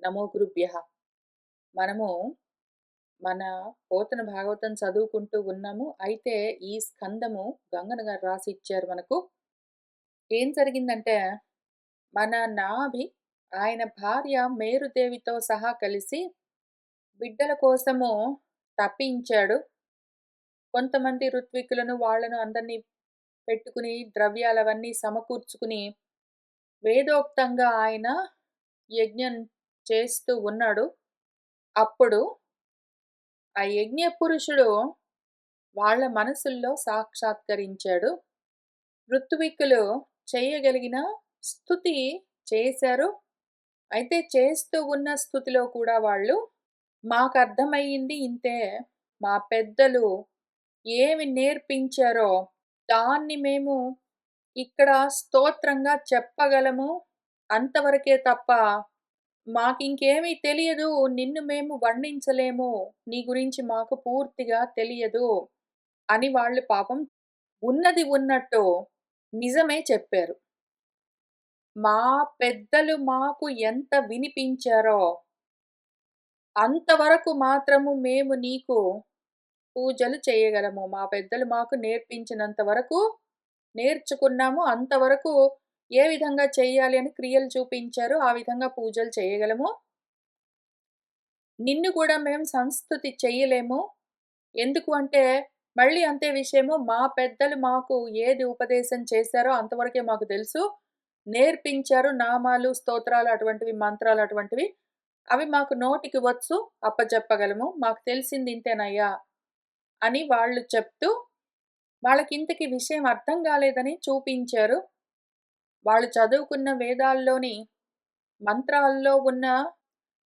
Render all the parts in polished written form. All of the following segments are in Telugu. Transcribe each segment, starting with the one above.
నమో గురుభ్యః. మనము మన పోతన భాగవతం చదువుకుంటూ ఉన్నాము. అయితే ఈ స్కందము గంగన్న గారు రాసి ఇచ్చారు మనకు. ఏం జరిగిందంటే, మన నాభి ఆయన భార్య మేరుదేవితో సహా కలిసి బిడ్డల కోసము తపించాడు. కొంతమంది ఋత్విక్కులను వాళ్ళను అందరినీ పెట్టుకుని ద్రవ్యాలవన్నీ సమకూర్చుకుని వేదోక్తంగా ఆయన యజ్ఞం చేస్తూ ఉన్నాడు. అప్పుడు ఆ యజ్ఞ పురుషుడు వాళ్ళ మనసుల్లో సాక్షాత్కరించాడు. ఋత్విక్కులు చేయగలిగిన స్తుతి చేశారు. అయితే చేస్తూ ఉన్న స్థుతిలో కూడా వాళ్ళు మాకర్థమయ్యింది ఇంతే. మా పెద్దలు ఏమి నేర్పించారో దాన్ని మేము ఇక్కడ స్తోత్రంగా చెప్పగలము. అంతవరకే తప్ప మాకింకేమీ తెలియదు. నిన్ను మేము వర్ణించలేము. నీ గురించి మాకు పూర్తిగా తెలియదు అని వాళ్ళు పాపం ఉన్నది ఉన్నట్టు నిజమే చెప్పారు. మా పెద్దలు మాకు ఎంత వినిపించారో అంతవరకు మాత్రము మేము నీకు పూజలు చేయగలము. మా పెద్దలు మాకు నేర్పించినంత వరకు నేర్చుకున్నాము. అంతవరకు ఏ విధంగా చేయాలి అని క్రియలు చూపించారు. ఆ విధంగా పూజలు చేయగలము. నిన్ను కూడా మేము సంస్తుతి చెయ్యలేము. ఎందుకు అంటే మళ్ళీ అంతే విషయము. మా పెద్దలు మాకు ఏది ఉపదేశం చేశారో అంతవరకే మాకు తెలుసు. నేర్పించారు నామాలు, స్తోత్రాలు అటువంటివి, మంత్రాలు అటువంటివి. అవి మాకు నోటికి వచ్చు, అప్పజెప్పగలము. మాకు తెలిసింది ఇంతేనయ్యా అని వాళ్ళు చెప్తూ వాళ్ళకింతకి విషయం అర్థం కాలేదని చూపించారు. వాళ్ళు చదువుకున్న వేదాల్లోని మంత్రాల్లో ఉన్న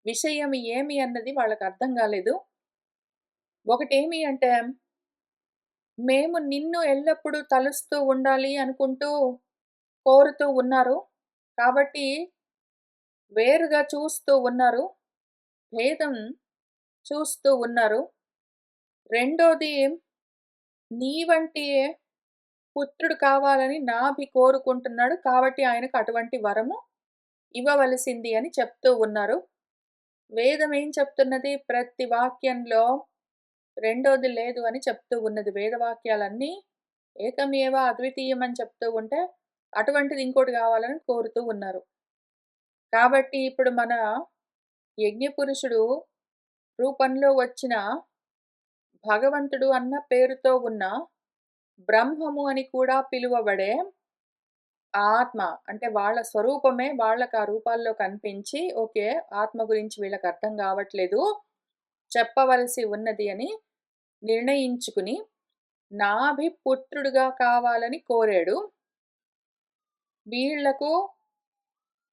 విషయం ఏమి అన్నది వాళ్ళకి అర్థం కాలేదు. ఒకటేమి అంటే, మేము నిన్ను ఎల్లప్పుడూ తలుస్తూ ఉండాలి అనుకుంటూ కోరుతూ ఉన్నారు. కాబట్టి వేరుగా చూస్తూ ఉన్నారు. భేదం చూస్తూ ఉన్నారు. రెండోది నీ వంటి పుత్రుడు కావాలని నాభి కోరుకుంటున్నాడు. కాబట్టి ఆయనకు అటువంటి వరము ఇవ్వవలసింది అని చెప్తూ ఉన్నారు. వేదం ఏం చెప్తున్నది? ప్రతి వాక్యంలో రెండోది లేదు అని చెప్తూ ఉన్నది. వేదవాక్యాలన్నీ ఏకమేవ అద్వితీయం అని చెప్తూ ఉంటే, అటువంటిది ఇంకోటి కావాలని కోరుతూ ఉన్నారు. కాబట్టి ఇప్పుడు మన యజ్ఞపురుషుడు రూపంలో వచ్చిన భగవంతుడు అన్న పేరుతో ఉన్న బ్రహ్మము అని కూడా పిలువబడే ఆత్మ అంటే వాళ్ళ స్వరూపమే వాళ్ళకి ఆ రూపాల్లో కనిపించి, ఓకే, ఆత్మ గురించి వీళ్ళకి అర్థం కావట్లేదు, చెప్పవలసి ఉన్నది అని నిర్ణయించుకుని నాభి పుత్రుడుగా కావాలని కోరాడు. వీళ్లకు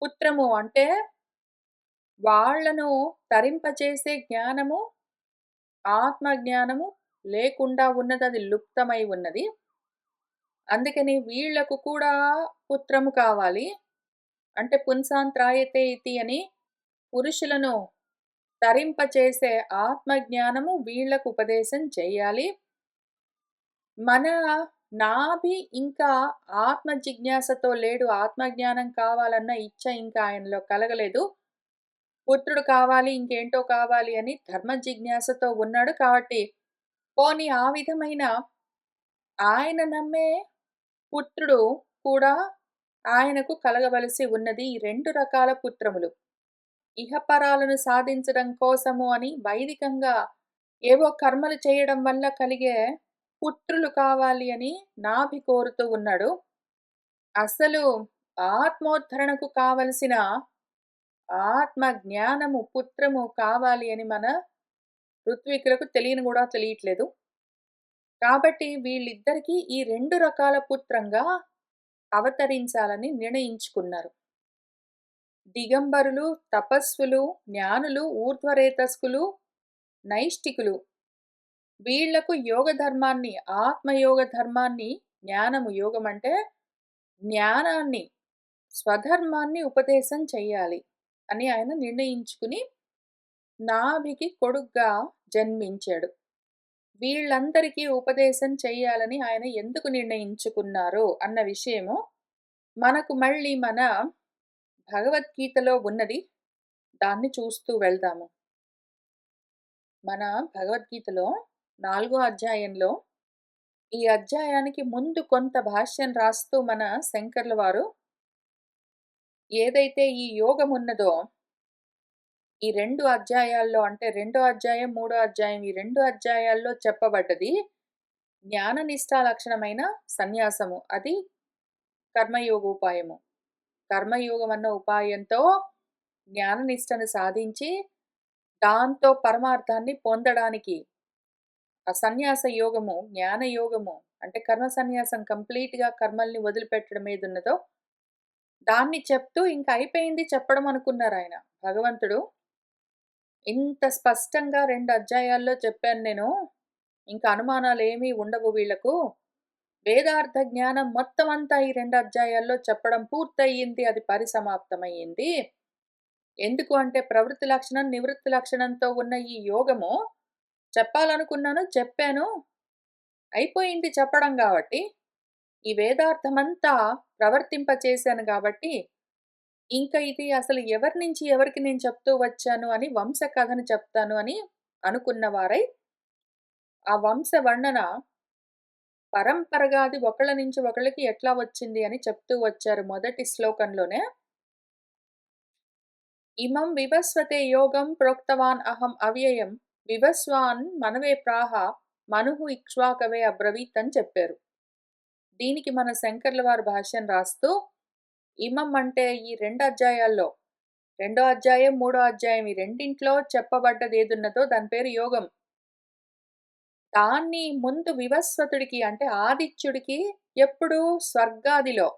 పుత్రము అంటే వాళ్లను తరింపచేసే జ్ఞానము, ఆత్మ జ్ఞానము లేకుండా ఉన్నది, అది లుప్తమై ఉన్నది. అందుకని వీళ్లకు కూడా పుత్రము కావాలి. అంటే పుంసాంత్రాయతే ఇతి అని పురుషులను తరింపచేసే ఆత్మ జ్ఞానము వీళ్లకు ఉపదేశం చేయాలి. మన నాభి ఇంకా ఆత్మ జిజ్ఞాసతో లేడు. ఆత్మజ్ఞానం కావాలన్న ఇచ్చ ఇంకా ఆయనలో కలగలేదు. పుత్రుడు కావాలి, ఇంకేంటో కావాలి అని ధర్మ జిజ్ఞాసతో ఉన్నాడు. కాబట్టి పోనీ ఆ విధమైన ఆయన నమ్మే పుత్రుడు కూడా ఆయనకు కలగవలసి ఉన్నది. ఈ 2 రకాల పుత్రములు ఇహపరాలను సాధించడం కోసము అని వైదికంగా ఏవో కర్మలు చేయడం వల్ల కలిగే పుత్రులు కావాలి అని నాభి కోరుతూ ఉన్నాడు. అసలు ఆత్మోద్ధరణకు కావలసిన ఆత్మ జ్ఞానము, పుత్రము కావాలి అని మన ఋత్వికులకు తెలియని కూడా తెలియట్లేదు. కాబట్టి వీళ్ళిద్దరికీ ఈ 2 రకాల పుత్రంగా అవతరించాలని నిర్ణయించుకున్నారు. దిగంబరులు, తపస్సులు, జ్ఞానులు, ఊర్ధ్వరేతస్కులు, నైష్టికులు వీళ్లకు యోగ ధర్మాన్ని, ఆత్మయోగ ధర్మాన్ని, జ్ఞానము, యోగం అంటే జ్ఞానాన్ని, స్వధర్మాన్ని ఉపదేశం చెయ్యాలి అని ఆయన నిర్ణయించుకుని నాభికి కొడుగ్గా జన్మించాడు. వీళ్ళందరికీ ఉపదేశం చెయ్యాలని ఆయన ఎందుకు నిర్ణయించుకున్నారు అన్న విషయము మనకు మళ్ళీ మన భగవద్గీతలో ఉన్నది. దాన్ని చూస్తూ వెళ్దాము. మన భగవద్గీతలో 4 అధ్యాయంలో ఈ అధ్యాయానికి ముందు కొంత భాష్యం రాస్తూ మన శంకర్ల వారు ఏదైతే ఈ యోగం ఉన్నదో, ఈ 2 అధ్యాయాల్లో అంటే రెండో అధ్యాయం, మూడో అధ్యాయం ఈ 2 అధ్యాయాల్లో చెప్పబడ్డది జ్ఞాన నిష్ఠా లక్షణమైన సన్యాసము. అది కర్మయోగోపాయము. కర్మయోగం అన్న ఉపాయంతో జ్ఞాన నిష్టను సాధించి, దాంతో పరమార్థాన్ని పొందడానికి ఆ సన్యాస యోగము, జ్ఞాన యోగము అంటే కర్మ సన్యాసం కంప్లీట్‌గా కర్మల్ని వదిలిపెట్టడం ఏదున్నదో, దాన్ని చెప్తూ ఇంక అయిపోయింది చెప్పడం అనుకున్నారాయన. భగవంతుడు ఇంత స్పష్టంగా 2 అధ్యాయాల్లో చెప్పాను నేను. ఇంక అనుమానాలేమీ ఉండవు వీళ్ళకు. వేదార్థ జ్ఞానం మొత్తం అంతా ఈ 2 అధ్యాయాల్లో చెప్పడం పూర్తయింది. అది పరిసమాప్తమయింది. ఎందుకు అంటే ప్రవృత్తి లక్షణం, నివృత్తి లక్షణంతో ఉన్న ఈ యోగము చెప్పాలనుకున్నాను, చెప్పాను. అయిపోయింది చెప్పడం గాబట్టి, ఈ వేదార్థమంతా ప్రవర్తింపచేశాను గాబట్టి, ఇంక ఇది అసలు ఎవరి నుంచి ఎవరికి నేను చెప్తూ వచ్చాను అని వంశ కథను చెప్తాను అని అనుకున్నవారై, ఆ వంశ వర్ణన పరంపరగా అది ఒకళ్ళ నుంచి ఒకళ్ళకి ఎట్లా వచ్చింది అని చెప్తూ వచ్చారు మొదటి శ్లోకంలోనే. ఇమం వివస్వతే యోగం ప్రోక్తవాన్ అహం అవ్యయం వివస్వాన్ మనవే ప్రాహ మనుః ఇక్ష్వాకవే అబ్రవీత్ అని చెప్పారు. దీనికి మన శంకర్ల వారు భాష్యం రాస్తూ, ఇమం అంటే ఈ 2 అధ్యాయాల్లో, రెండో అధ్యాయం, మూడో అధ్యాయం ఈ రెండింట్లో చెప్పబడ్డదేదున్నదో దాని పేరు యోగం. దాన్ని ముందు వివస్వతుడికి అంటే ఆదిత్యుడికి ఎప్పుడు స్వర్గాదిలో,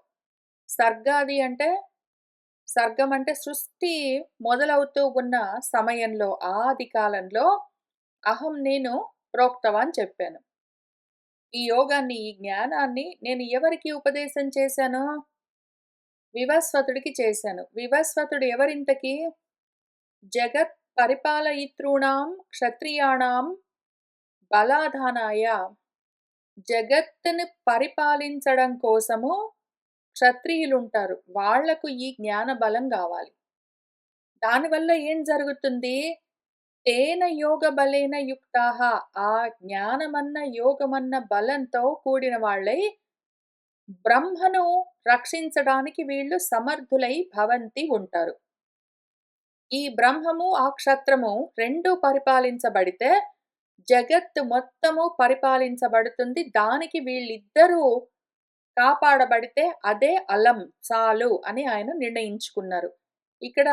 సర్గాది అంటే సర్గం అంటే సృష్టి మొదలవుతూ ఉన్న సమయంలో ఆది కాలంలో అహం నేను ప్రోక్తవాన్ చెప్పాను. ఈ యోగాన్ని, ఈ జ్ఞానాన్ని నేను ఎవరికి ఉపదేశం చేశాను? వివస్వతుడికి చేశాను. వివస్వతుడు ఎవరింతకి? జగత్ పరిపాలయితॄణాం క్షత్రియాణాం బలాధానాయ. జగత్తుని పరిపాలించడం కోసము క్షత్రియులుంటారు. వాళ్లకు ఈ జ్ఞాన బలం గావాలి. దానివల్ల ఏం జరుగుతుంది? తేన యోగ బలేన యుక్తాః. ఆ జ్ఞానమన్న, యోగమన్న బలంతో కూడిన వాళ్ళై బ్రహ్మను రక్షించడానికి వీళ్ళు సమర్థులై భవంతి ఉంటారు. ఈ బ్రహ్మము, ఆ క్షత్రము రెండూ పరిపాలించబడితే జగత్తు మొత్తము పరిపాలించబడుతుంది. దానికి వీళ్ళిద్దరూ కాపాడబడితే అదే అలం చాలు అని ఆయన నిర్ణయించుకున్నారు. ఇక్కడ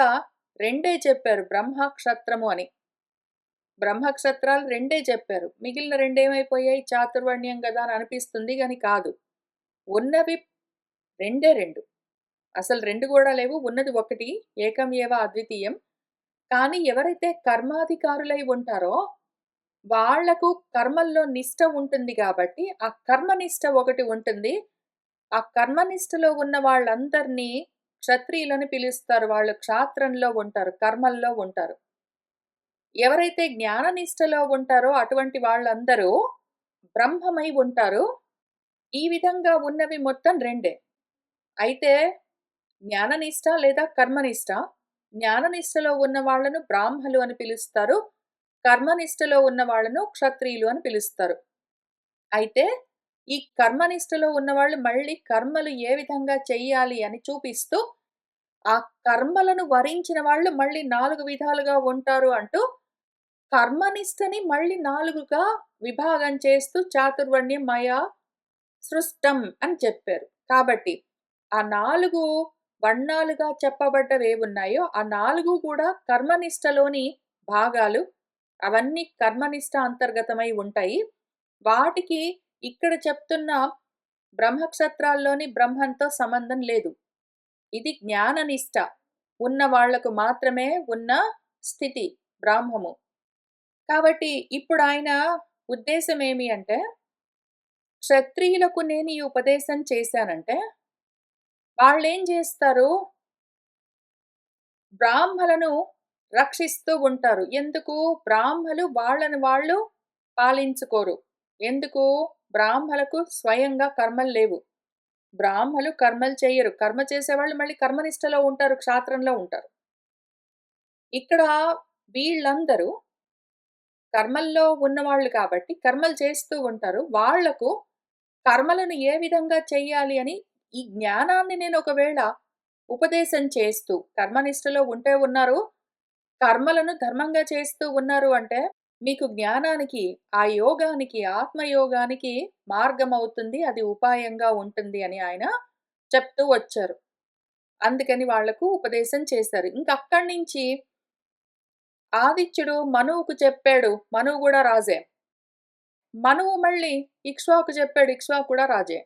రెండే చెప్పారు బ్రహ్మ, క్షత్రము అని. బ్రహ్మ, క్షత్రాలు రెండే చెప్పారు. మిగిలిన రెండేమైపోయాయి? చాతుర్వర్ణ్యం గదా అని అనిపిస్తుంది గాని కాదు. ఉన్నవి రెండే 2. అసలు 2 గూడా లేవు. ఉన్నది ఒకటి. ఏకం ఏవ అద్వితీయం. కానీ ఎవరైతే కర్మాధికారులై ఉంటారో వాళ్లకు కర్మల్లో నిష్ఠ ఉంటుంది గాబట్టి, ఆ కర్మనిష్ఠ ఒకటి ఉంటుంది. ఆ కర్మనిష్టలో ఉన్న వాళ్ళందరినీ క్షత్రియులని పిలుస్తారు. వాళ్ళు క్షాత్రంలో ఉంటారు, కర్మల్లో ఉంటారు. ఎవరైతే జ్ఞాననిష్టలో ఉంటారో అటువంటి వాళ్ళందరూ బ్రహ్మమై ఉంటారు. ఈ విధంగా ఉన్నవి మొత్తం రెండే. అయితే జ్ఞాననిష్ట లేదా కర్మనిష్ట. జ్ఞాననిష్టలో ఉన్న వాళ్ళను బ్రాహ్మలు అని పిలుస్తారు. కర్మనిష్టలో ఉన్న వాళ్ళను క్షత్రియులు అని పిలుస్తారు. అయితే ఈ కర్మనిష్టలో ఉన్నవాళ్ళు మళ్ళీ కర్మలు ఏ విధంగా చెయ్యాలి అని చూపిస్తూ, ఆ కర్మలను వరించిన వాళ్ళు మళ్ళీ 4 విధాలుగా ఉంటారు అంటూ, కర్మనిష్టని మళ్ళీ 4గా విభాగం చేస్తూ చాతుర్వర్ణ్యం మయా సృష్టం అని చెప్పారు. కాబట్టి ఆ 4 వర్ణాలుగా చెప్పబడ్డవేవున్నాయో, ఆ 4 కూడా కర్మనిష్టలోని భాగాలు. అవన్నీ కర్మనిష్ట అంతర్గతమై ఉంటాయి. వాటికి ఇక్కడ చెప్తున్న బ్రహ్మక్షత్రాల్లోని బ్రహ్మంతో సంబంధం లేదు. ఇది జ్ఞాననిష్ట ఉన్న వాళ్లకు మాత్రమే ఉన్న స్థితి బ్రాహ్మము. కాబట్టి ఇప్పుడు ఆయన ఉద్దేశం ఏమి అంటే, క్షత్రియులకు నేను ఈ ఉపదేశం చేశానంటే, వాళ్ళేం చేస్తారు? బ్రాహ్మలను రక్షిస్తూ ఉంటారు. ఎందుకు? బ్రాహ్మలు వాళ్ళని వాళ్ళు పాలించుకోరు. ఎందుకు? బ్రాహ్మలకు స్వయంగా కర్మలు లేవు. బ్రాహ్మలు కర్మలు చెయ్యరు. కర్మ చేసేవాళ్ళు మళ్ళీ కర్మనిష్టలో ఉంటారు, క్షాత్రంలో ఉంటారు. ఇక్కడ వీళ్ళందరూ కర్మల్లో ఉన్నవాళ్ళు కాబట్టి కర్మలు చేస్తూ ఉంటారు. వాళ్లకు కర్మలను ఏ విధంగా చెయ్యాలి అని ఈ జ్ఞానాన్ని నేను ఒకవేళ ఉపదేశం చేస్తూ కర్మనిష్టలో ఉంటే ఉన్నారు. కర్మలను ధర్మంగా చేస్తూ ఉన్నారు అంటే మీకు జ్ఞానానికి, ఆ యోగానికి, ఆత్మయోగానికి మార్గమవుతుంది. అది ఉపాయంగా ఉంటుంది అని ఆయన చెప్తూ వచ్చారు. అందుకని వాళ్లకు ఉపదేశం చేశారు. ఇంకక్కడి నుంచి ఆదిత్యుడు మనువుకు చెప్పాడు. మనువు గూడా రాజే. మనువు మళ్ళీ ఇక్ష్వాకు చెప్పాడు. ఇక్ష్వాకు కూడా రాజే.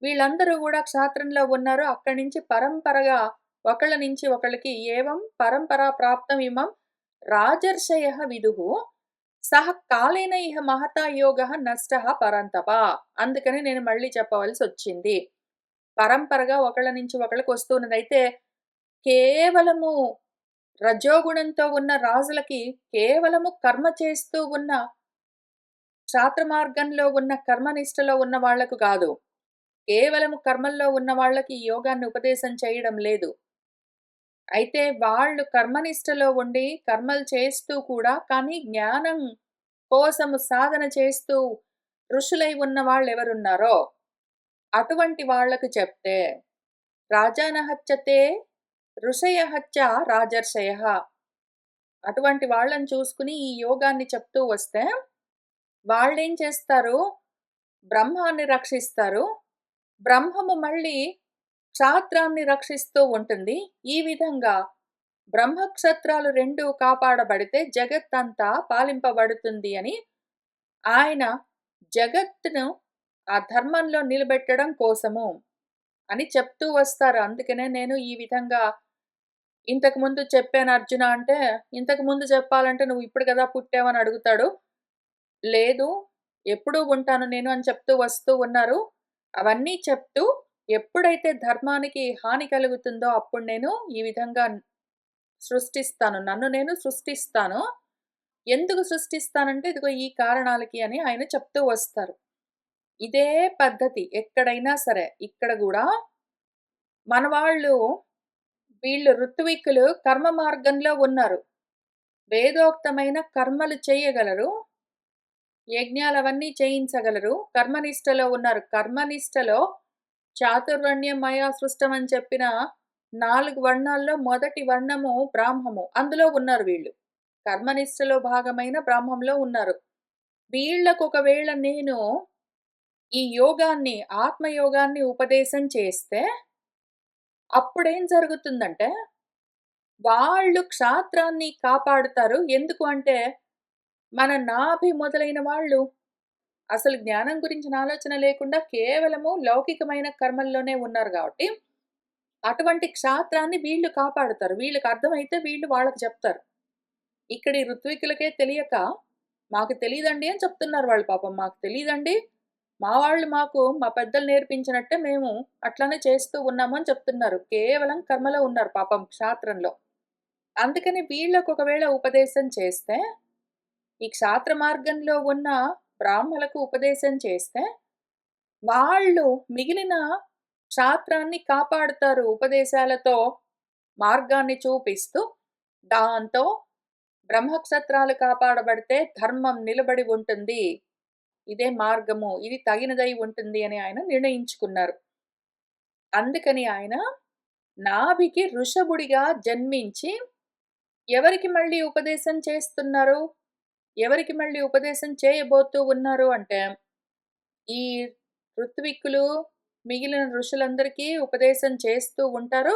వీళ్ళందరూ గూడా క్షాత్రంలో ఉన్నారు. అక్కడి నుంచి పరంపరగా ఒకళ్ళ నుంచి ఒకళ్ళకి ఏవం పరంపరా ప్రాప్తం ఇమం రాజర్షయః విదుః సహ కాలేన ఇహ మహతా యోగః నష్టః పరంతప. అందుకని నేను మళ్ళీ చెప్పవలసొచ్చింది. పరంపరగా ఒకళ్ళ నుంచి ఒకళ్ళకి వస్తున్నది. అయితే కేవలము రజోగుణంతో ఉన్న రాజులకి కేవలము కర్మ చేస్తూ ఉన్న క్షాత్ర మార్గంలో ఉన్న కర్మనిష్టలో ఉన్న వాళ్లకు కాదు. కేవలము కర్మల్లో ఉన్న వాళ్ళకి ఈ యోగాన్ని ఉపదేశం చేయడం లేదు. అయితే వాళ్ళు కర్మనిష్టలో ఉండి కర్మలు చేస్తూ కూడా కానీ జ్ఞానం కోసము సాధన చేస్తూ ఋషులై ఉన్న వాళ్ళెవరున్నారో అటువంటి వాళ్లకు చెప్తే రాజానహత్యతే ఋషయః రాజర్షయః. అటువంటి వాళ్ళని చూసుకుని ఈ యోగాన్ని చెప్తూ వస్తే వాళ్ళేం చేస్తారు? బ్రహ్మాన్ని రక్షిస్తారు. బ్రహ్మము మళ్ళీ క్షాత్రాన్ని రక్షిస్తూ ఉంటుంది. ఈ విధంగా బ్రహ్మక్షత్రాలు 2 కాపాడబడితే జగత్తంతా పాలింపబడుతుంది అని ఆయన జగత్తును ఆ ధర్మంలో నిలబెట్టడం కోసము అని చెప్తూ వస్తారు. అందుకనే నేను ఈ విధంగా ఇంతకుముందు చెప్పాను అర్జున అంటే, ఇంతకుముందు చెప్పాలంటే నువ్వు ఇప్పుడు కదా పుట్టావని అడుగుతాడు. లేదు ఎప్పుడూ ఉంటాను నేను అని చెప్తూ వస్తూ ఉన్నారు. అవన్నీ చెప్తూ ఎప్పుడైతే ధర్మానికి హాని కలుగుతుందో అప్పుడు నేను ఈ విధంగా సృష్టిస్తాను. నన్ను నేను సృష్టిస్తాను. ఎందుకు సృష్టిస్తానంటే ఇదిగో ఈ కారణాలకి అని ఆయన చెప్తూ వస్తారు. ఇదే పద్ధతి ఎక్కడైనా సరే. ఇక్కడ గూడా మనవాళ్ళు వీళ్ళు ఋత్విక్కులు కర్మ మార్గంలో ఉన్నారు. వేదోక్తమైన కర్మలు చేయగలరు. యజ్ఞాలవన్నీ చేయించగలరు. కర్మనిష్టలో ఉన్నారు. కర్మనిష్టలో చాతుర్వర్ణ్యం మయా సృష్టం అని చెప్పిన 4 వర్ణాల్లో మొదటి వర్ణము బ్రాహ్మము. అందులో ఉన్నారు వీళ్ళు. కర్మనిష్టలో భాగమైన బ్రాహ్మంలో ఉన్నారు. వీళ్ళకొకవేళ నేను ఈ యోగాన్ని, ఆత్మయోగాన్ని ఉపదేశం చేస్తే అప్పుడేం జరుగుతుందంటే వాళ్ళు క్షాత్రాన్ని కాపాడుతారు. ఎందుకు అంటే మన నాభి మొదలైన వాళ్ళు అసలు జ్ఞానం గురించిన ఆలోచన లేకుండా కేవలము లౌకికమైన కర్మల్లోనే ఉన్నారు గాబట్టి, అటువంటి క్షాత్రాన్ని వీళ్ళు కాపాడుతారు. వీళ్ళకి అర్థమైతే వీళ్ళు వాళ్ళకి చెప్తారు. ఇక్కడ ఈ ఋత్వికులకే తెలియక, మాకు తెలీదండి అని చెప్తున్నారు వాళ్ళు పాపం. మాకు తెలీదండి. మా వాళ్ళు మాకు మా పెద్దలు నేర్పించినట్టే మేము అట్లనే చేస్తూ ఉన్నాము అని చెప్తున్నారు. కేవలం కర్మలో ఉన్నారు పాపం క్షాత్రంలో. అందుకని వీళ్ళకి ఒకవేళ ఉపదేశం చేస్తే, ఈ క్షాత్ర మార్గంలో ఉన్న బ్రాహ్మలకు ఉపదేశం చేస్తే, వాళ్ళు మిగిలిన క్షాత్రాన్ని కాపాడుతారు ఉపదేశాలతో, మార్గాన్ని చూపిస్తూ. దాంతో బ్రహ్మక్షత్రాలు కాపాడబడితే ధర్మం నిలబడి ఉంటుంది. ఇదే మార్గము. ఇది తగినదై ఉంటుంది అని ఆయన నిర్ణయించుకున్నారు. అందుకని ఆయన నాభికి ఋషభుడిగా జన్మించి ఎవరికి మళ్ళీ ఉపదేశం చేస్తున్నారు? ఎవరికి మళ్ళీ ఉపదేశం చేయబోతూ ఉన్నారు అంటే, ఈ ఋత్విక్కులు మిగిలిన ఋషులందరికీ ఉపదేశం చేస్తూ ఉంటారు.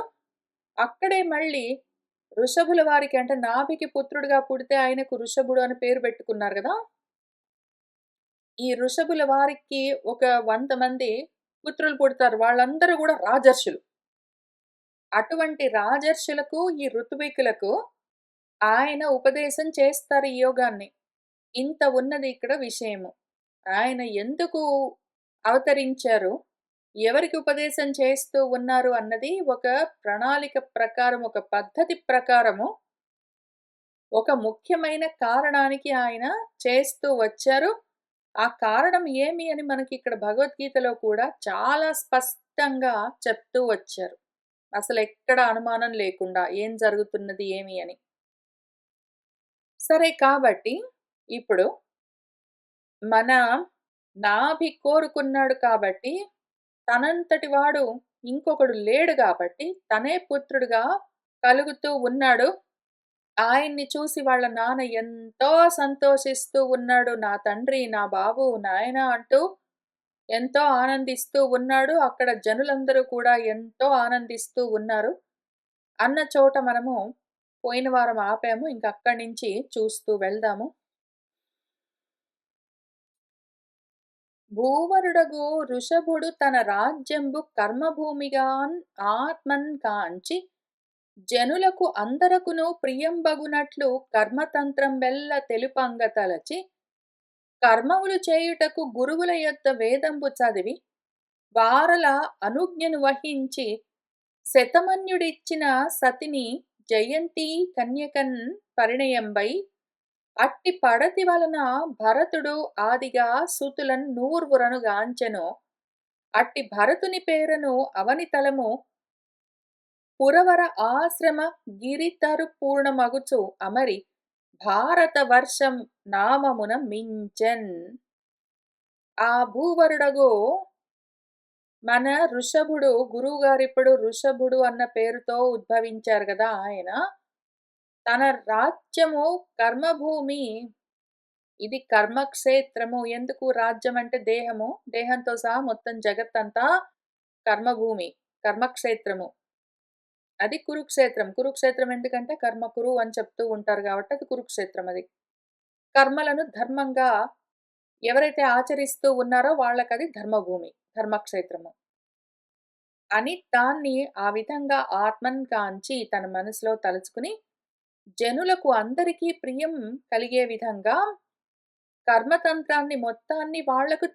అక్కడే మళ్ళీ ఋషభుల వారికి అంటే నాభికి పుత్రుడిగా పుడితే ఆయనకు ఋషభుడు అని పేరు పెట్టుకున్నారు గదా! ఈ ఋషభుల వారికి ఒక 100 మంది పుత్రులు పుడతారు. వాళ్ళందరూ గూడా రాజర్షులు. అటువంటి రాజర్షులకు, ఈ ఋత్వికులకు ఆయన ఉపదేశం చేస్తారు ఈ యోగాన్ని. ఇంత ఉన్నది ఇక్కడ విషయము. ఆయన ఎందుకు అవతరించారు? ఎవరికి ఉపదేశం చేస్తూ ఉన్నారు అన్నది ఒక ప్రణాళిక ప్రకారం, ఒక పద్ధతి ప్రకారము, ఒక ముఖ్యమైన కారణానికి ఆయన చేస్తూ వచ్చారు. ఆ కారణం ఏమి అని మనకి ఇక్కడ భగవద్గీతలో కూడా చాలా స్పష్టంగా చెప్తూ వచ్చారు. అసలెక్కడ అనుమానం లేకుండా ఏం జరుగుతున్నది ఏమి అని. సరే కాబట్టి ఇప్పుడు మన నాభి కోరుకున్నాడు కాబట్టి, తనంతటి వాడు ఇంకొకడు లేడు గాబట్టి, తనే పుత్రుడుగా కలుగుతూ ఉన్నాడు. ఆయన్ని చూసి వాళ్ళ నాన్న ఎంతో సంతోషిస్తూ ఉన్నాడు. నా తండ్రి, నా బాబు, నాయన అంటూ ఎంతో ఆనందిస్తూ ఉన్నాడు. అక్కడ జనులందరూ కూడా ఎంతో ఆనందిస్తూ ఉన్నారు. అన్న చోట మనము పోయిన వారం ఆపాము. ఇంక అక్కడి నుంచి చూస్తూ వెళ్దాము. భూవరుడగు ఋషభుడు తన రాజ్యంబు కర్మభూమిగాన్ ఆత్మన్ కాంచి జనులకు అందరకును ప్రియంబగునట్లు కర్మతంత్రం వెల్ల తెలుపంగ తలచి కర్మములు చేయుటకు గురువుల యొద్ద వేదంబు చదివి వారల అనుజ్ఞను వహించి శతమన్యుడిచ్చిన సతిని జయంతి కన్యకన్ పరిణయంబై అట్టి పడతి వలన భరతుడు ఆదిగా సుతులన్ నూర్వురను గాంచెను. అట్టి భరతుని పేరను అవనితలము పురవర ఆశ్రమ గిరితరు పూర్ణమగుచు అమరి భారత వర్షం నామమున మించెన్. ఆ భూవరుడగు మన ఋషభుడు, గురువుగారిప్పుడు ఋషభుడు అన్న పేరుతో ఉద్భవించారు కదా ఆయన. తన రాజ్యము కర్మభూమి, ఇది కర్మక్షేత్రము. ఎందుకు రాజ్యం అంటే దేహము, దేహంతో సహా మొత్తం జగత్తంతా కర్మభూమి, కర్మక్షేత్రము. అది కురుక్షేత్రం. కురుక్షేత్రం ఎందుకంటే కర్మకురు అని చెప్తూ ఉంటారు కాబట్టి అది కురుక్షేత్రం. అది కర్మలను ధర్మంగా ఎవరైతే ఆచరిస్తూ ఉన్నారో వాళ్ళకది ధర్మభూమి, ధర్మక్షేత్రము అని దాన్ని ఆ విధంగా ఆత్మన్ కాంచి తన మనసులో తలుచుకుని జనులకు అందరికీ ప్రియం కలిగే విధంగా కర్మతంత్రాన్ని మొత్తాన్ని వాళ్లకు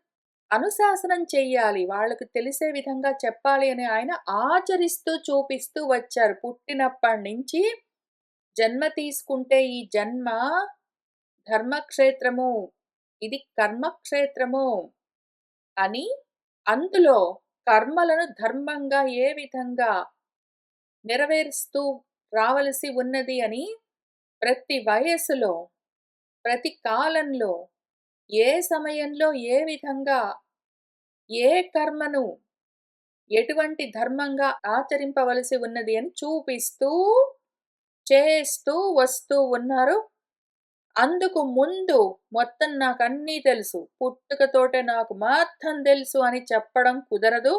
అనుశాసనం చెయ్యాలి, వాళ్ళకు తెలిసే విధంగా చెప్పాలి అని ఆయన ఆచరిస్తూ చూపిస్తూ వచ్చారు. పుట్టినప్పటి నుంచి జన్మ తీసుకుంటే ఈ జన్మ ధర్మక్షేత్రము, ఇది కర్మక్షేత్రము అని, అందులో కర్మలను ధర్మంగా ఏ విధంగా నెరవేరుస్తూ రావలసి ఉన్నది అని ప్రతి వయస్సులో, ప్రతి కాలంలో, ఏ సమయంలో ఏ విధంగా ఏ కర్మను ఎటువంటి ధర్మంగా ఆచరింపవలసి ఉన్నది అని చూపిస్తూ చేస్తూ వస్తూ ఉన్నారు. అందుకు ముందు మొత్తం నాకన్నీ తెలుసు, పుట్టుకతోటే నాకు మొత్తం తెలుసు అని చెప్పడం కుదరదు.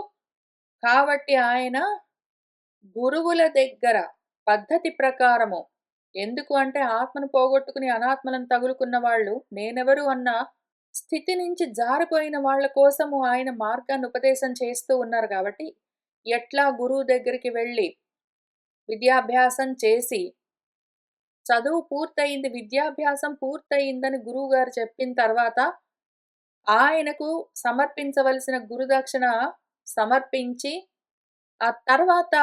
కాబట్టి ఆయన గురువుల దగ్గర పద్ధతి ప్రకారము, ఎందుకు అంటే ఆత్మను పోగొట్టుకుని అనాత్మలను తగులుకున్న వాళ్ళు నేనెవరు అన్న స్థితి నుంచి జారిపోయిన వాళ్ళ కోసము ఆయన మార్గాన్ని ఉపదేశం చేస్తూ ఉన్నారు కాబట్టి, ఎట్లా గురువు దగ్గరికి వెళ్ళి విద్యాభ్యాసం చేసి చదువు పూర్తయింది, విద్యాభ్యాసం పూర్తయిందని గురువుగారు చెప్పిన తర్వాత ఆయనకు సమర్పించవలసిన గురుదక్షిణ సమర్పించి ఆ తర్వాత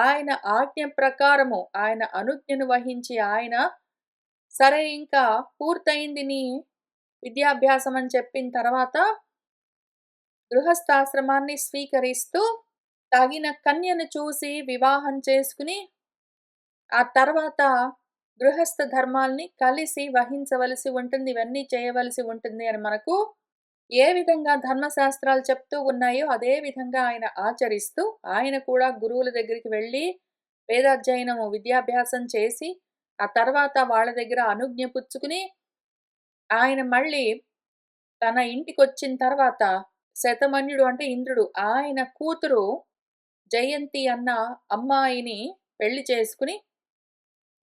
ఆయన ఆజ్ఞ ప్రకారము, ఆయన అనుజ్ఞను వహించి ఆయన సరే ఇంకా పూర్తయింది నీ విద్యాభ్యాసం అని చెప్పిన తర్వాత గృహస్థాశ్రమాన్ని స్వీకరిస్తూ తగిన కన్యను చూసి వివాహం చేసుకుని ఆ తర్వాత గృహస్థ ధర్మాల్ని కలిసి వహించవలసి ఉంటుంది, ఇవన్నీ చేయవలసి ఉంటుంది అని మనకు ఏ విధంగా ధర్మశాస్త్రాలు చెప్తూ ఉన్నాయో అదే విధంగా ఆయన ఆచరిస్తూ, ఆయన కూడా గురువుల దగ్గరికి వెళ్ళి వేదాధ్యయనము విద్యాభ్యాసం చేసి ఆ తర్వాత వాళ్ళ దగ్గర అనుజ్ఞ పుచ్చుకుని ఆయన మళ్ళీ తన ఇంటికొచ్చిన తర్వాత శతమన్యుడు అంటే ఇంద్రుడు, ఆయన కూతురు జయంతి అన్న అమ్మాయిని పెళ్లి చేసుకుని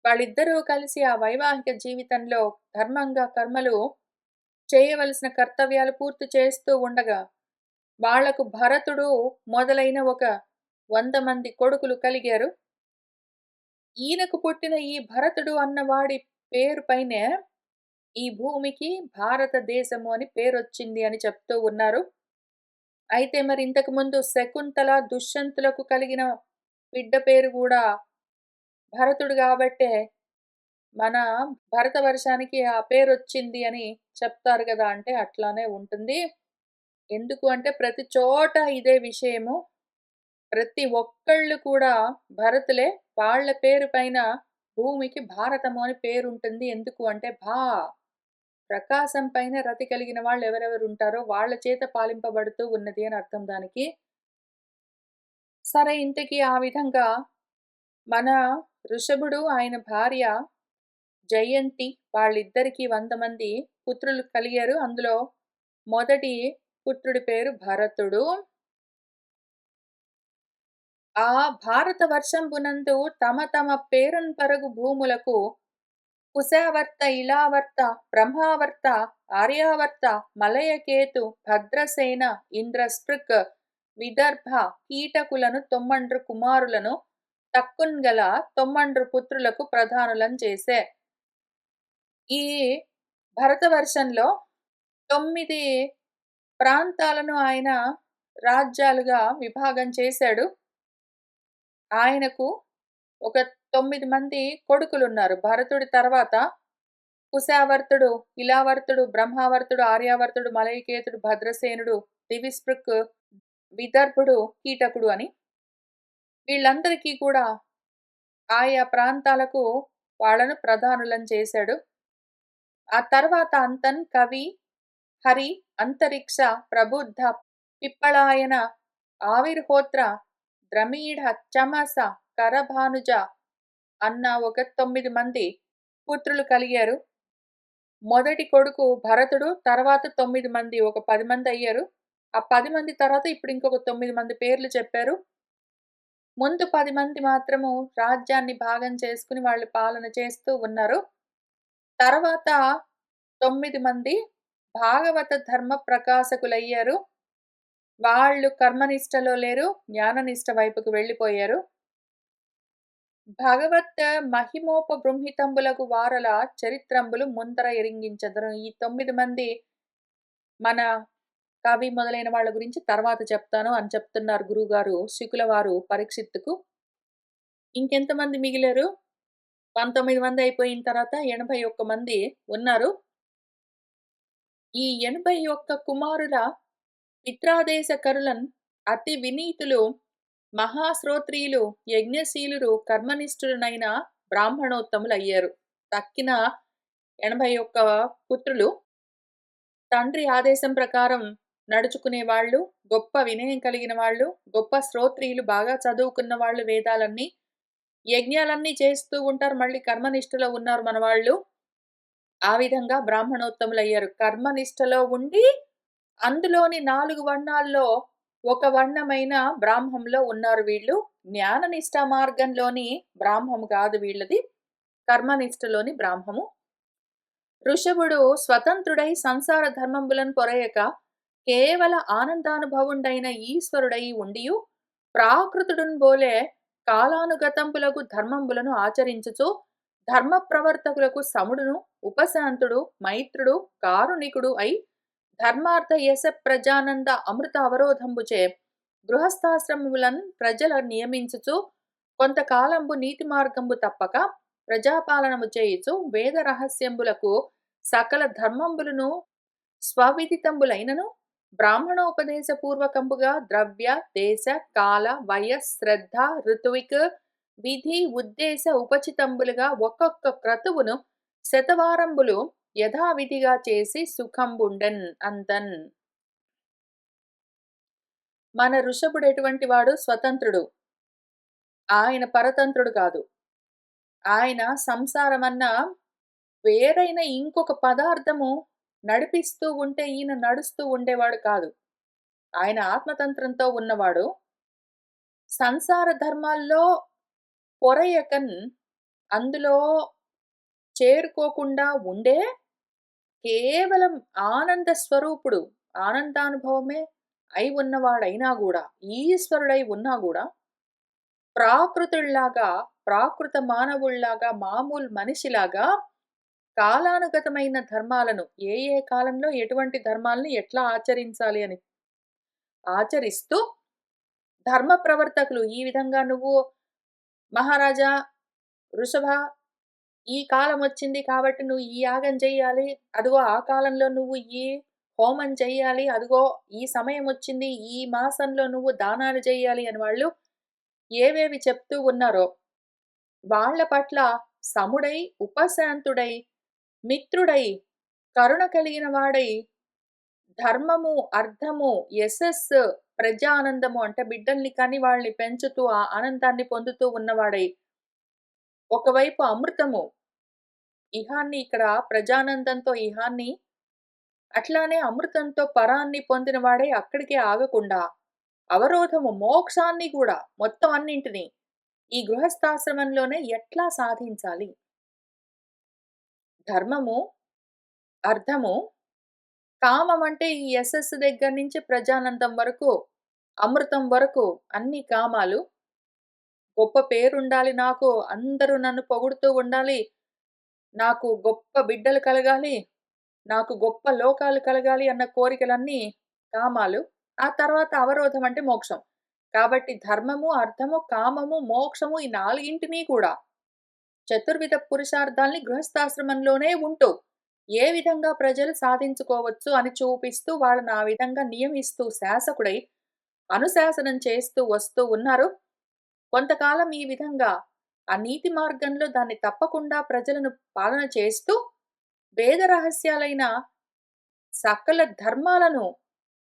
వాళ్ళిద్దరూ కలిసి ఆ వైవాహిక జీవితంలో ధర్మంగా కర్మలు చేయవలసిన కర్తవ్యాలు పూర్తి చేస్తూ ఉండగా వాళ్లకు భరతుడు మొదలైన ఒక 100 మంది కొడుకులు కలిగారు. ఈయనకు పుట్టిన ఈ భరతుడు అన్నవాడి పేరు పైనే ఈ భూమికి భారతదేశము అని పేరొచ్చింది అని చెప్తూ ఉన్నారు. అయితే మరి ఇంతకు ముందు శకుంతల దుష్యంతులకు కలిగిన బిడ్డ పేరు కూడా భరతుడు కాబట్టే మన భరతవర్షానికి ఆ పేరొచ్చింది అని చెప్తారు కదా, అంటే అట్లానే ఉంటుంది. ఎందుకు అంటే ప్రతి చోట ఇదే విషయము. ప్రతి ఒక్కళ్ళు కూడా భరతులే, వాళ్ళ పేరు పైన భూమికి భారతము అని పేరుంటుంది. ఎందుకు అంటే ప్రకాశం పైన రతి కలిగిన వాళ్ళు ఎవరెవరుంటారో వాళ్ళ చేత పాలింపబడుతూ ఉన్నది అని అర్థం దానికి. సరే ఇంతకీ ఆ విధంగా మన వృషభుడు, ఆయన భార్య జయంతి వాళ్ళిద్దరికీ 100 మంది పుత్రులు కలిగారు. అందులో మొదటి పుత్రుడి పేరు భరతుడు. ఆ భారత వర్షంబునందు తమ తమ పేరున్ పరగు భూములకు కుశావర్త, ఇలావర్త, బ్రహ్మావర్త, ఆర్యావర్త, మలయకేతు, భద్రసేన, ఇంద్రస్పృక్, విదర్భ, కీటకులను తొమ్మండ్రు కుమారులను తక్కున్గల తొమ్మండ్రు పుత్రులకు ప్రధానులను చేసే. ఈ భరతవర్షంలో 9 ప్రాంతాలను ఆయన రాజ్యాలుగా విభాగం చేశాడు. ఆయనకు ఒక 9 మంది కొడుకులున్నారు. భరతుడి తర్వాత కుశావర్తుడు, ఇలావర్తుడు, బ్రహ్మావర్తుడు, ఆర్యావర్తుడు, మలయకేతుడు, భద్రసేనుడు, దివిస్పృక్, విదర్భుడు, కీటకుడు అని. వీళ్ళందరికీ కూడా ఆయా ప్రాంతాలకు వాళ్ళను ప్రధానులను చేశాడు. ఆ తర్వాత అంతన్, కవి, హరి, అంతరిక్ష, ప్రబుద్ధ, పిప్పళాయన, ఆవిర్హోత్ర, ద్రమీఢ, చమస, కరభానుజ అన్న ఒక 9 మంది పుత్రులు కలిగారు. మొదటి కొడుకు భరతుడు, తర్వాత 9 మంది, ఒక 10 మంది అయ్యారు. ఆ 10 మంది తర్వాత ఇప్పుడు ఇంకొక 9 మంది పేర్లు చెప్పారు. ముందు 10 మంది మాత్రము రాజ్యాన్ని భాగం చేసుకుని వాళ్ళు పాలన చేస్తూ ఉన్నారు. తర్వాత 9 మంది భాగవత ధర్మ ప్రకాశకులయ్యారు. వాళ్ళు కర్మనిష్టలో లేరు, జ్ఞాననిష్ట వైపుకు వెళ్ళిపోయారు. భగవత్ మహిమోపబృంహితంబులకు వారల చరిత్రంబులు ముందర ఎరింగించెదరు. ఈ 9 మంది మన కవి మొదలైన వాళ్ళ గురించి తర్వాత చెప్తాను అని చెప్తున్నారు గురువుగారు శుకుల వారు పరీక్షిత్తుకు. ఇంకెంతమంది మిగిలారు? 19 మంది అయిపోయిన తర్వాత 81 మంది ఉన్నారు. ఈ 81 కుమారుల పిత్రాదేశకరులన్ అతి వినీతులు, మహాశ్రోత్రియులు, యజ్ఞశీలురు, కర్మనిష్ఠులనైన బ్రాహ్మణోత్తములయ్యారు. తక్కిన 81 పుత్రులు తండ్రి ఆదేశం ప్రకారం నడుచుకునేవాళ్ళు, గొప్ప వినయం కలిగిన వాళ్ళు, గొప్ప శ్రోత్రియులు, బాగా చదువుకున్న వాళ్ళు, వేదాలన్నీ యజ్ఞాలన్నీ చేస్తూ ఉంటారు. మళ్ళీ కర్మనిష్టలో ఉన్నారు మనవాళ్ళు. ఆ విధంగా బ్రాహ్మణోత్తములయ్యారు. కర్మనిష్టలో ఉండి అందులోని 4 వర్ణాల్లో ఒక వర్ణమైన బ్రాహ్మంలో ఉన్నారు వీళ్ళు. జ్ఞాననిష్ట మార్గంలోని బ్రాహ్మము కాదు వీళ్ళది, కర్మనిష్టలోని బ్రాహ్మము. ఋషభుడు స్వతంత్రుడై సంసార ధర్మంబులను పొరయక కేవల ఆనందానుభవుండైన ఈశ్వరుడై ఉండియు ప్రాకృతుడున్ బోలే కాలానుగతంబులకు ధర్మంబులను ఆచరించుచు ధర్మ ప్రవర్తకులకు సముడును, ఉపశాంతుడు, మైత్రుడు, కారుణికుడు అయి ధర్మార్థ యశ ప్రజానంద అమృత అవరోధంబుచే గృహస్థాశ్రమములను ప్రజల నియమించుచు కొంతకాలంబు నీతి మార్గంబు తప్పక ప్రజాపాలనము చేయుచు వేద రహస్యంబులకు సకల ధర్మంబులను స్వవిదితంబులైనను బ్రాహ్మణోపదేశపూర్వకంబుగా ద్రవ్య, దేశ, కాల, వయ, శ్రద్ధ, ఋతువిక్, విధి, ఉద్దేశ ఉపచితంబులుగా ఒక్కొక్క క్రతువును శతవారంబులు యథావిధిగా చేసి సుఖంబుండెన్ అంతన్. మన ఋషభుడు ఎటువంటి వాడు? స్వతంత్రుడు. ఆయన పరతంత్రుడు కాదు. ఆయన సంసారమన్న వేరైన ఇంకొక పదార్థము నడిపిస్తూ ఉంటే ఈయన నడుస్తూ ఉండేవాడు కాదు. ఆయన ఆత్మతంత్రంతో ఉన్నవాడు. సంసార ధర్మాల్లో పొరయకన్ అందులో చేరుకోకుండా ఉండే కేవలం ఆనంద స్వరూపుడు, ఆనందానుభవమే అయి ఉన్నవాడైనా కూడా, ఈశ్వరుడై ఉన్నా కూడా ప్రాకృతుల్లాగా, ప్రాకృత మానవుల్లాగా, మామూలు మనిషిలాగా కాలానుగతమైన ధర్మాలను ఏ ఏ కాలంలో ఎటువంటి ధర్మాలను ఎట్లా ఆచరించాలి అని ఆచరిస్తూ ధర్మ ప్రవర్తకులు ఈ విధంగా నువ్వు మహారాజా వృషభ ఈ కాలం వచ్చింది కాబట్టి నువ్వు ఈ యాగం చెయ్యాలి, అదిగో ఆ కాలంలో నువ్వు ఈ హోమం చెయ్యాలి, అదిగో ఈ సమయం వచ్చింది, ఈ మాసంలో నువ్వు దానాలు చెయ్యాలి అని వాళ్ళు ఏవేవి చెప్తూ ఉన్నారో వాళ్ళ పట్ల సముడై, ఉపశాంతుడై, మిత్రుడై, కరుణ కలిగిన వాడై, ధర్మము, అర్థము, యశస్సు, ప్రజానందము అంటే బిడ్డల్ని కని వాళ్ళని పెంచుతూ ఆ ఆనందాన్ని పొందుతూ ఉన్నవాడై, ఒకవైపు అమృతము, ఇహాన్ని ఇక్కడ ప్రజానందంతో ఇహాన్ని, అట్లానే అమృతంతో పరాన్ని పొందినవాడై అక్కడికే ఆగకుండా, అవరోధము, మోక్షాన్ని గూడా మొత్తం అన్నింటిని ఈ గృహస్థాశ్రమంలోనే ఎట్లా సాధించాలి? ధర్మము, అర్థము, కామం అంటే ఈ యశస్సు దగ్గర నుంచి ప్రజానందం వరకు, అమృతం వరకు అన్ని కామాలు. గొప్ప పేరుండాలి నాకు, అందరూ నన్ను పొగుడుతూ ఉండాలి, నాకు గొప్ప బిడ్డలు కలగాలి, నాకు గొప్ప లోకాలు కలగాలి అన్న కోరికలన్నీ కామాలు. ఆ తర్వాత అవరోధం అంటే మోక్షం. కాబట్టి ధర్మము, అర్థము, కామము, మోక్షము ఈ నాలుగింటిని కూడా చతుర్విధ పురుషార్థాల్ని గృహస్థాశ్రమంలోనే ఉంటూ, ఏ విధంగా ప్రజలు సాధించుకోవచ్చు అని చూపిస్తూ, వాళ్ళని ఆ విధంగా నియమిస్తూ శాసకుడై, అనుశాసనం చేస్తూ వస్తూ ఉన్నారు. కొంతకాలం ఈ విధంగా ఆ నీతి మార్గంలో దాన్ని తప్పకుండా ప్రజలను పాలన చేస్తూ, వేద రహస్యాలైన సకల ధర్మాలను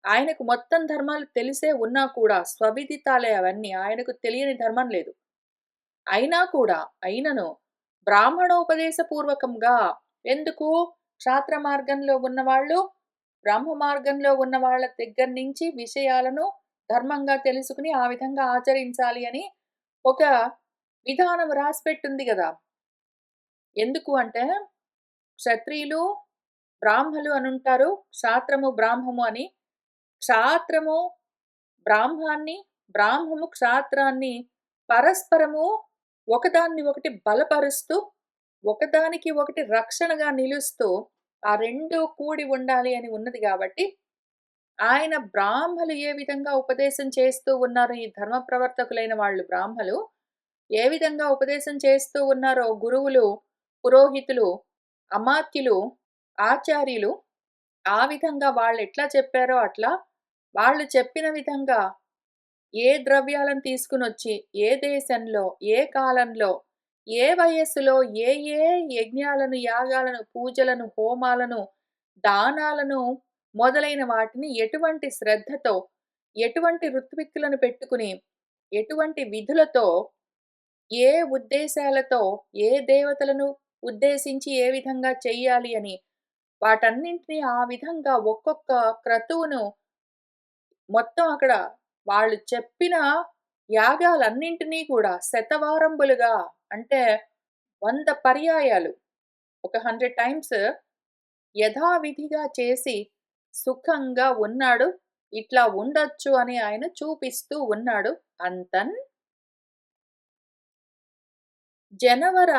ఆయనకు మొత్తం ధర్మాలు తెలిసే ఉన్నా కూడా స్వవిదితాలే అవన్నీ. ఆయనకు తెలియని ధర్మం లేదు. అయినా కూడా అయినను బ్రాహ్మణోపదేశపూర్వకంగా ఎందుకు? క్షాత్ర మార్గంలో ఉన్నవాళ్ళు, బ్రహ్మ మార్గంలో ఉన్న వాళ్ళ దగ్గర నుంచి విషయాలను ధర్మంగా తెలుసుకుని ఆ విధంగా ఆచరించాలి అని ఒక విధానం రాసిపెట్టుంది గదా! ఎందుకు అంటే క్షత్రియులు, బ్రాహ్మలు అనుంటారు. క్షాత్రము, బ్రాహ్మము అని. క్షాత్రము బ్రాహ్మాన్ని, బ్రాహ్మము క్షాత్రాన్ని పరస్పరము ఒకదాన్ని ఒకటి బలపరుస్తూ, ఒకదానికి ఒకటి రక్షణగా నిలుస్తూ, ఆ 2 కూడి ఉండాలి అని ఉన్నది గాబట్టి, ఆయన బ్రాహ్మలు ఏ విధంగా ఉపదేశం చేస్తూ ఉన్నారు, ఈ ధర్మ ప్రవర్తకులైన వాళ్ళు బ్రాహ్మలు, ఏ విధంగా ఉపదేశం చేస్తూ ఉన్నారో గురువులు, పురోహితులు, అమాత్యులు, ఆచార్యులు, ఆ విధంగా వాళ్ళెట్లా చెప్పారో అట్లా, వాళ్ళు చెప్పిన విధంగా ఏ ద్రవ్యాలను తీసుకొనొచ్చి, ఏ దేశంలో, ఏ కాలంలో, ఏ వయస్సులో ఏ ఏ యజ్ఞాలను, యాగాలను, పూజలను, హోమాలను, దానాలను మొదలైన వాటిని ఎటువంటి శ్రద్ధతో, ఎటువంటి ఋత్విక్కులను పెట్టుకుని, ఎటువంటి విధులతో, ఏ ఉద్దేశాలతో, ఏ దేవతలను ఉద్దేశించి ఏ విధంగా చెయ్యాలి అని, వాటన్నింటిని ఆ విధంగా ఒక్కొక్క క్రతువును మొత్తం అక్కడ వాళ్ళు చెప్పిన యాగాలన్నింటినీ కూడా శతవారంబులుగా అంటే 100 పర్యాయాలు ఒక 100 టైమ్స్ యథావిధిగా చేసి సుఖంగా ఉన్నాడు. ఇట్లా ఉండొచ్చు అని ఆయన చూపిస్తూ ఉన్నాడు. అంతన్ జనవర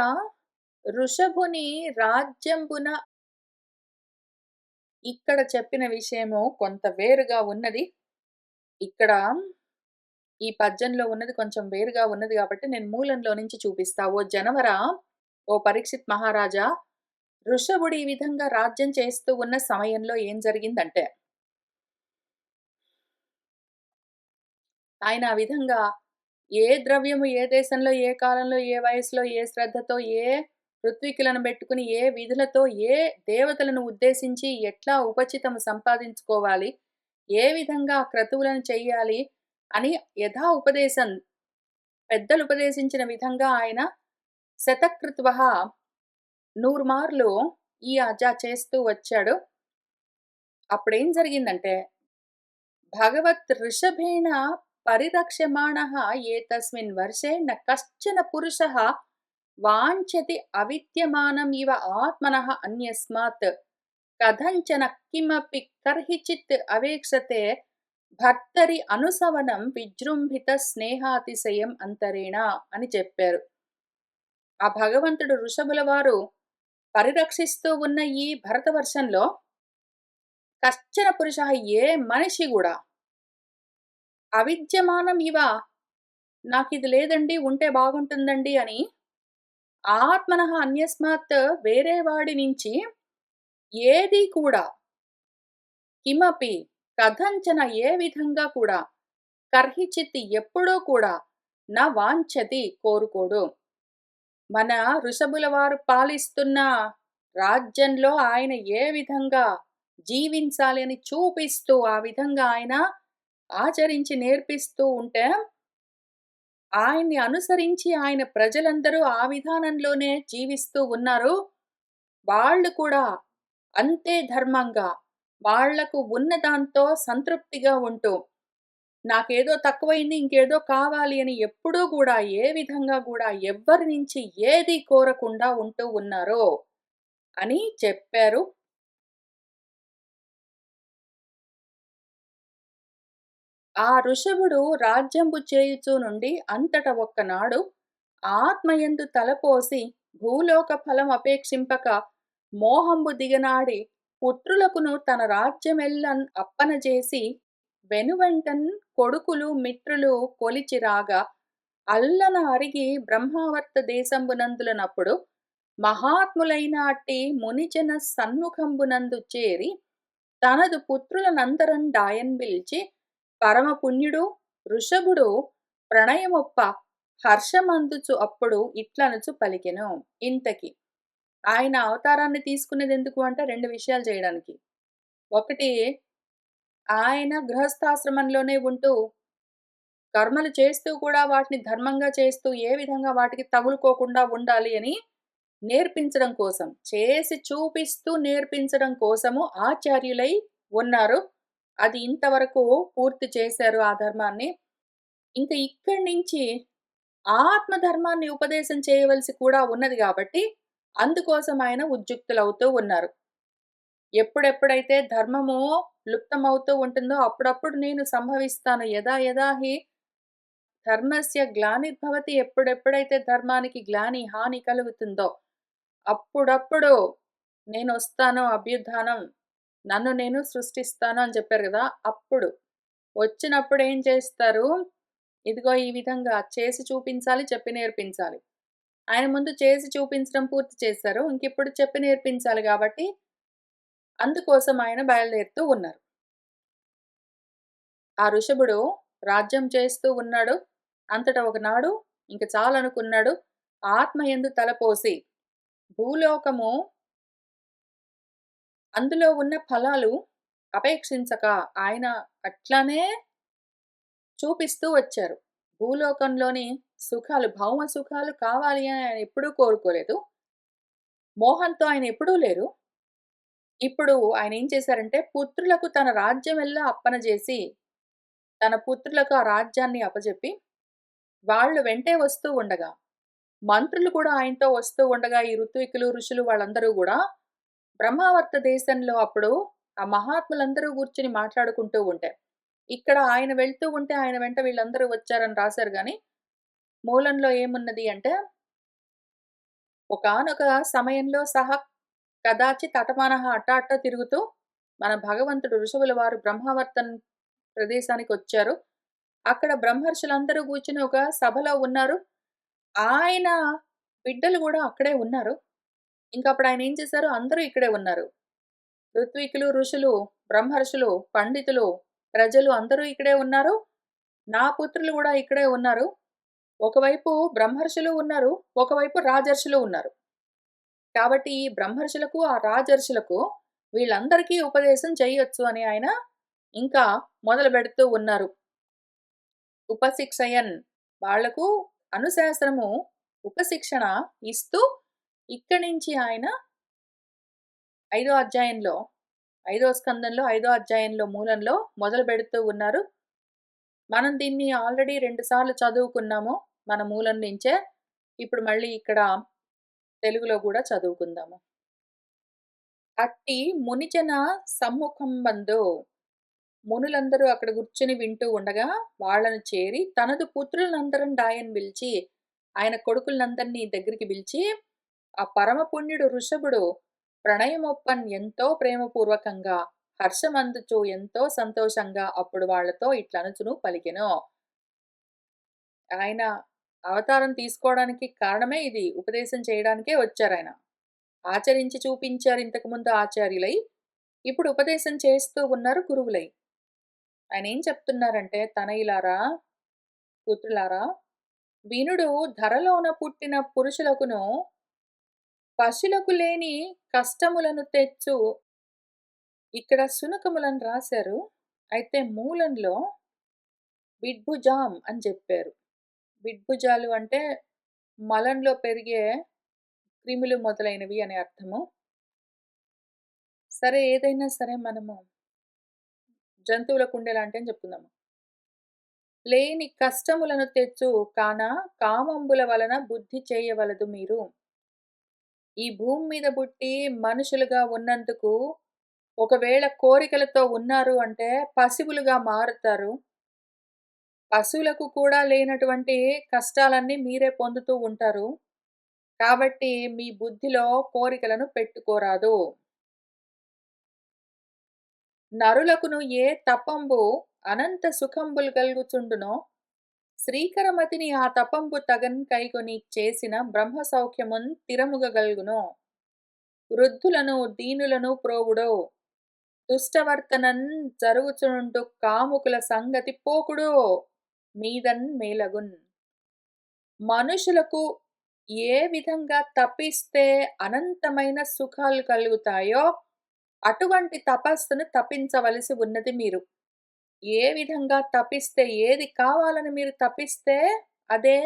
ఋషభుని రాజ్యంబున ఇక్కడ చెప్పిన విషయము కొంత వేరుగా ఉన్నది. ఇక్కడ ఈ పద్యంలో ఉన్నది కొంచెం వేరుగా ఉన్నది గాబట్టి నేను మూలంలో నుంచి చూపిస్తా. ఓ జనవరా, ఓ పరీక్షిత్ మహారాజా, వృషభుడు ఈ విధంగా రాజ్యం చేస్తూ ఉన్న సమయంలో ఏం జరిగిందంటే, ఆయన ఆ విధంగా ఏ ద్రవ్యము, ఏ దేశంలో, ఏ కాలంలో, ఏ వయసులో, ఏ శ్రద్ధతో, ఏ ఋత్వికులను బెట్టుకుని, ఏ విధులతో, ఏ దేవతలను ఉద్దేశించి ఎట్లా ఉపచితము సంపాదించుకోవాలి, ఏ విధంగా క్రతువులను చెయ్యాలి అని యథా ఉపదేశం పెద్దలు ఉపదేశించిన విధంగా ఆయన శతకృత్వః 100 మార్లు ఈ అజా చేస్తూ వచ్చాడు. అప్పుడేం జరిగిందంటే, భగవత్ ఋషభేణ పరిరక్ష్యమాణః ఏతస్మిన్ వర్షే న కశ్చన పురుషः వాంఛతి అవిద్యమానం ఇవ ఆత్మనః అన్యస్మాత్ కథంచన కిమపి కర్హిచిత్ అవేక్షతే భర్తరి అనుసవనం విజృంభిత స్నేహాతిశయం అంతరేణ అని చెప్పారు. ఆ భగవంతుడు ఋషభుల వారు పరిరక్షిస్తూ ఉన్న ఈ భరతవర్షంలో కశ్చన పురుష ఏ మనిషి కూడా అవిద్యమానం ఇవ నాకిది లేదండి ఉంటే బాగుంటుందండి అని ఆత్మనః అన్యస్మాత్ వేరే వాడి నుంచి ఏది కూడా కిమపి కథంచన ఏ విధంగా కూడా కర్హిచిత్ ఎప్పుడూ కూడా నా వాంఛతి కోరుకోడు. మన ఋషభుల వారు పాలిస్తున్న రాజ్యంలో ఆయన ఏ విధంగా జీవించాలి అని చూపిస్తూ, ఆ విధంగా ఆయన ఆచరించి నేర్పిస్తూ ఉంటే, ఆయన్ని అనుసరించి ఆయన ప్రజలందరూ ఆ విధానంలోనే జీవిస్తూ ఉన్నారు. వాళ్ళు కూడా అంతే ధర్మంగా, వాళ్లకు ఉన్న దాంతో సంతృప్తిగా ఉంటూ, నాకేదో తక్కువైంది ఇంకేదో కావాలి అని ఎప్పుడూ గూడా, ఏ విధంగా గూడా ఎవ్వరి నుంచి ఏది కోరకుండా ఉంటూ ఉన్నారో అని చెప్పారు. ఆ వృషభుడు రాజ్యంబు చేయుచు నుండి అంతట ఒక్కనాడు ఆత్మయందు తలపోసి భూలోక ఫలం అపేక్షింపక మోహంబు దిగనాడి పుత్రులకును తన రాజ్యమెల్లన్ అప్పనజేసి వెనువెంటన్ కొడుకులు మిత్రులు కొలిచి రాగా అల్లన అరిగి బ్రహ్మావర్త దేశంబునందులనప్పుడు మహాత్ములైన అట్టి మునిజన సన్ముఖంబునందు చేరి తనదు పుత్రులనందరం డాయన్ పిలిచి పరమపుణ్యుడు వృషభుడు ప్రణయమొప్ప హర్షమందుచు అప్పుడు ఇట్లనుచు పలికెను. ఇంతకి ఆయన అవతారాన్ని తీసుకునేది ఎందుకు అంటే 2 విషయాలు చేయడానికి. ఒకటి, ఆయన గృహస్థాశ్రమంలోనే ఉంటూ కర్మలు చేస్తూ కూడా వాటిని ధర్మంగా చేస్తూ ఏ విధంగా వాటికి తగులుకోకుండా ఉండాలి అని నేర్పించడం కోసం, చేసి చూపిస్తూ నేర్పించడం కోసము ఆచార్యులై ఉన్నారు. అది ఇంతవరకు పూర్తి చేశారు ఆ ధర్మాన్ని. ఇంక ఇక్కడి నుంచి ఆత్మధర్మాన్ని ఉపదేశం చేయవలసి కూడా ఉన్నది గాబట్టి, అందుకోసం ఆయన ఉద్యుక్తులవుతూ ఉన్నారు. ఎప్పుడెప్పుడైతే ధర్మము లుప్తమవుతూ ఉంటుందో అప్పుడప్పుడు నేను సంభవిస్తాను. యదా యదా హి ధర్మస్య గ్లానిర్భవతి, ఎప్పుడెప్పుడైతే ధర్మానికి గ్లాని, హాని కలుగుతుందో అప్పుడప్పుడు నేనొస్తాను అభ్యుత్థానం, నన్ను నేను సృష్టిస్తాను అని చెప్పారు గదా! అప్పుడు వచ్చినప్పుడు ఏం చేస్తారు? ఇదిగో ఈ విధంగా చేసి చూపించాలి, చెప్పి నేర్పించాలి. ఆయన ముందు చేసి చూపించడం పూర్తి చేశారు. ఇంకిప్పుడు చెప్పి నేర్పించాలి గాబట్టి, అందుకోసం ఆయన బయలుదేరుతూ ఉన్నారు. ఆ ఋషభుడు రాజ్యం చేస్తూ ఉన్నాడు. అంతటా ఒకనాడు ఇంక చాలనుకున్నాడు. ఆత్మయందు తలపోసి భూలోకము అందులో ఉన్న ఫలాలు అపేక్షించక ఆయన అట్లానే చూపిస్తూ వచ్చారు. భూలోకంలోని సుఖాలు, భౌమ సుఖాలు కావాలి అని ఆయన ఎప్పుడూ కోరుకోలేదు. మోహంతో ఆయన ఎప్పుడూ లేరు. ఇప్పుడు ఆయన ఏం చేశారంటే పుత్రులకు తన రాజ్యమెల్లా అప్పనజేసి, తన పుత్రులకు ఆ రాజ్యాన్ని అప్పజెప్పి, వాళ్ళు వెంటే వస్తూ ఉండగా, మంత్రులు కూడా ఆయనతో వస్తూ ఉండగా, ఈ ఋత్వికులు, ఋషులు వాళ్ళందరూ గూడా బ్రహ్మావర్త దేశంలో అప్పుడు ఆ మహాత్ములందరూ కూర్చొని మాట్లాడుకుంటూ ఉంటే, ఇక్కడ ఆయన వెళ్తూ ఉంటే ఆయన వెంట వీళ్ళందరూ వచ్చారని రాశారు గానీ, మూలంలో ఏమున్నది అంటే, ఒకానొక సమయంలో కదాచిత్ అటమానహ అట్ట అట్ట తిరుగుతూ మన భగవంతుడు ఋషువుల వారు బ్రహ్మావర్తన్ ప్రదేశానికొచ్చారు. అక్కడ బ్రహ్మర్షులందరూ కూర్చొని ఒక సభలో ఉన్నారు. ఆయన బిడ్డలు గూడా అక్కడే ఉన్నారు. ఇంకప్పుడు ఆయన ఏం చేశారు? అందరూ ఇక్కడే ఉన్నారు. ఋత్వికులు, ఋషులు, బ్రహ్మర్షులు, పండితులు, ప్రజలు అందరూ ఇక్కడే ఉన్నారు. నా పుత్రులు గూడా ఇక్కడే ఉన్నారు. ఒకవైపు బ్రహ్మర్షులు ఉన్నారు. ఒకవైపు రాజర్షులు ఉన్నారు. కాబట్టి ఈ బ్రహ్మర్షులకు, ఆ రాజర్షులకు వీళ్ళందరికీ ఉపదేశం చేయొచ్చు అని ఆయన ఇంకా మొదలుబెడుతూ ఉన్నారు. ఉపశిక్షయన్ వాళ్లకు అనుశాసనము, ఉపశిక్షణ ఇస్తూ ఇక్కడి నుంచి ఆయన 5వ అధ్యాయంలో, 5వ స్కందంలో, 5వ అధ్యాయంలో మూలంలో మొదలుబెడుతూ ఉన్నారు. మనం దీన్ని ఆల్రెడీ 2 సార్లు చదువుకున్నాము మన మూలం నుంచే. ఇప్పుడు మళ్ళీ ఇక్కడ తెలుగులో గూడా చదువుకుందాము. అట్టి మునిజన సమ్ముఖంబందు మునులందరూ అక్కడ కూర్చొని వింటూ ఉండగా వాళ్ళను చేరి తనదు పుత్రులందరం డాయన్ పిలిచి, ఆయన కొడుకులందరినీ దగ్గరికి పిలిచి, ఆ పరమ పుణ్యుడు ఋషభుడు ప్రణయమొప్పన్ ఎంతో ప్రేమపూర్వకంగా హర్షమందుచు ఎంతో సంతోషంగా అప్పుడు వాళ్ళతో ఇట్లనుచును పలికెను. ఆయన అవతారం తీసుకోవడానికి కారణమే ఇది. ఉపదేశం చేయడానికే వచ్చారాయన. ఆచరించి చూపించారు ఇంతకుముందు ఆచార్యులై. ఇప్పుడు ఉపదేశం చేస్తూ ఉన్నారు గురువులై. ఆయనేం చెప్తున్నారంటే, తనయులారా, పుత్రులారా, వినుడు ధరలోన పుట్టిన పురుషులకును పశులకు లేని కష్టములను తెచ్చు. ఇక్కడ సునకములని రాశారు. అయితే మూలంలో బిడ్భుజాం అని చెప్పారు. బిడ్భుజాలు అంటే మలంలో పెరిగే క్రిములు మొదలైనవి అని అర్థము. సరే, ఏదైనా సరే మనము జంతువులకు ఉండేలాంటి అని చెప్పుకుందాము. లేని కష్టములను తెచ్చు కాన కామంబుల వలన బుద్ధి చేయవలదు మీరు. ఈ భూమి మీద పుట్టి మనుషులుగా ఉన్నందుకు ఒకవేళ కోరికలతో ఉన్నారు అంటే పశువులుగా మారుతారు. పశువులకు కూడా లేనటువంటి కష్టాలన్నీ మీరే పొందుతూ ఉంటారు. కాబట్టి మీ బుద్ధిలో కోరికలను పెట్టుకోరాదు. నరులకును ఏ తపంబు అనంత సుఖంబులు గల్గుచుండునో శ్రీకరమతిని ఆ తపంబు తగన్ కైకొని చేసిన బ్రహ్మ సౌఖ్యమున్ తిరముగ గల్గును. వృద్ధులను దీనులను ప్రోవుడో దుష్టవర్తనన్ జరుగుచుండు కాముకుల సంగతి పోకుడో మీదన్ మేలగున్. మనుషులకు ఏ విధంగా తప్పిస్తే అనంతమైన సుఖాలు కలుగుతాయో అటువంటి తపస్సును తప్పించవలసి ఉన్నది మీరు. ఏ విధంగా తప్పిస్తే, ఏది కావాలని మీరు తప్పిస్తే అదే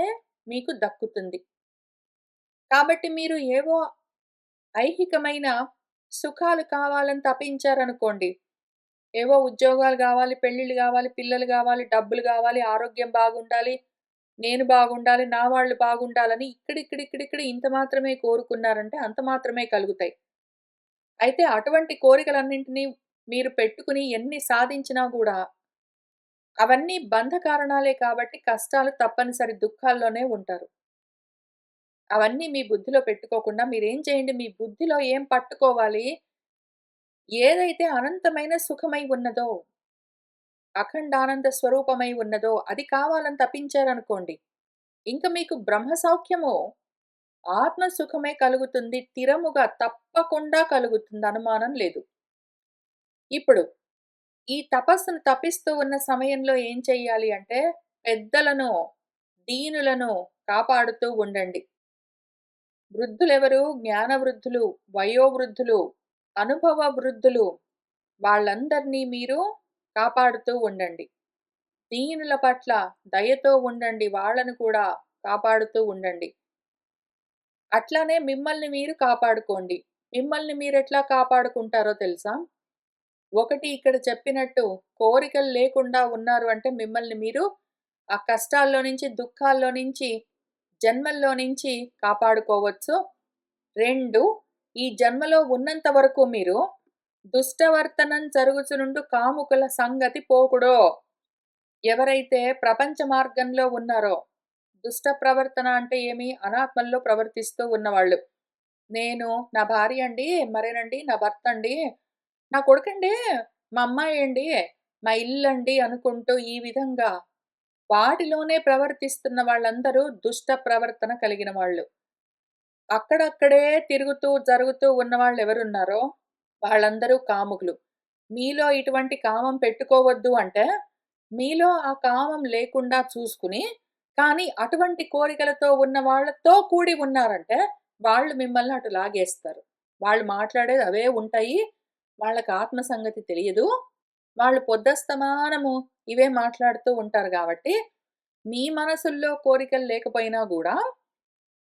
మీకు దక్కుతుంది. కాబట్టి మీరు ఏవో ఐహికమైన సుఖాలు కావాలని తపించారనుకోండి. ఏవో ఉద్యోగాలు గావాలి, పెళ్ళిళ్ళు గావాలి, పిల్లలు గావాలి, డబ్బులు గావాలి, ఆరోగ్యం బాగుండాలి, నేను బాగుండాలి, నా వాళ్ళు బాగుండాలని ఇక్కడిక్కడిక్కడిక్కడ ఇంత మాత్రమే కోరుకున్నారంటే అంత మాత్రమే కలుగుతాయి. అయితే అటువంటి కోరికలన్నింటినీ మీరు పెట్టుకుని ఎన్ని సాధించినా గూడా అవన్నీ బంధ కారణాలే కాబట్టి కష్టాలు తప్పనిసరి దుఃఖాల్లోనే ఉంటారు. అవన్నీ మీ బుద్ధిలో పెట్టుకోకుండా మీరేం చేయండి, మీ బుద్ధిలో ఏం పట్టుకోవాలి, ఏదైతే అనంతమైన సుఖమై ఉన్నదో, అఖండానంద స్వరూపమై ఉన్నదో అది కావాలని తపించారనుకోండి. ఇంక మీకు బ్రహ్మ సౌఖ్యము, ఆత్మ సుఖమే కలుగుతుంది. తిరముగా తప్పకుండా కలుగుతుంది. అనుమానం లేదు. ఇప్పుడు ఈ తపస్సును తపిస్తూ ఉన్న సమయంలో ఏం చెయ్యాలి అంటే, పెద్దలను, దీనులను కాపాడుతూ ఉండండి. వృద్ధులెవరు? జ్ఞాన వృద్ధులు, వయోవృద్ధులు, అనుభవ వృద్ధులు, వాళ్ళందరినీ మీరు కాపాడుతూ ఉండండి. దీనుల పట్ల దయతో ఉండండి. వాళ్ళను కూడా కాపాడుతూ ఉండండి. అట్లానే మిమ్మల్ని మీరు కాపాడుకోండి. మిమ్మల్ని మీరెట్లా కాపాడుకుంటారో తెలుసా? ఒకటి ఇక్కడ చెప్పినట్టు కోరికలు లేకుండా ఉన్నారు అంటే మిమ్మల్ని మీరు ఆ కష్టాల్లో నుంచి, దుఃఖాల్లో నుంచి, జన్మల్లో నుంచి కాపాడుకోవచ్చు. 2, ఈ జన్మలో ఉన్నంత వరకు మీరు దుష్టవర్తనం జరుగుచునుండు కాముకుల సంగతి పోకుడో. ఎవరైతే ప్రపంచ మార్గంలో ఉన్నారో, దుష్ట ప్రవర్తన అంటే ఏమి? అనాత్మల్లో ప్రవర్తిస్తూ ఉన్నవాళ్ళు. నేను, నా భార్య అండి, మరేనండి నా భర్త అండి, నా కొడుకండి, మా అమ్మాయండి, మా ఇల్లండి అనుకుంటూ ఈ విధంగా వాటిలోనే ప్రవర్తిస్తున్న వాళ్ళందరూ దుష్ట ప్రవర్తన కలిగిన వాళ్ళు. అక్కడక్కడే తిరుగుతూ, జరుగుతూ ఉన్నవాళ్ళెవరున్నారో వాళ్ళందరూ కాముకులు. మీలో ఇటువంటి కామం పెట్టుకోవద్దు అంటే, మీలో ఆ కామం లేకుండా చూసుకుని, కానీ అటువంటి కోరికలతో ఉన్న వాళ్ళతో కూడి ఉన్నారంటే, వాళ్ళు మిమ్మల్ని అటు లాగేస్తారు. వాళ్ళు మాట్లాడేది అవే ఉంటాయి. వాళ్ళకి ఆత్మ సంగతి తెలియదు. వాళ్ళు పొద్దస్తమానము ఇవే మాట్లాడుతూ ఉంటారు గాబట్టి, మీ మనసుల్లో కోరికలు లేకపోయినా గూడా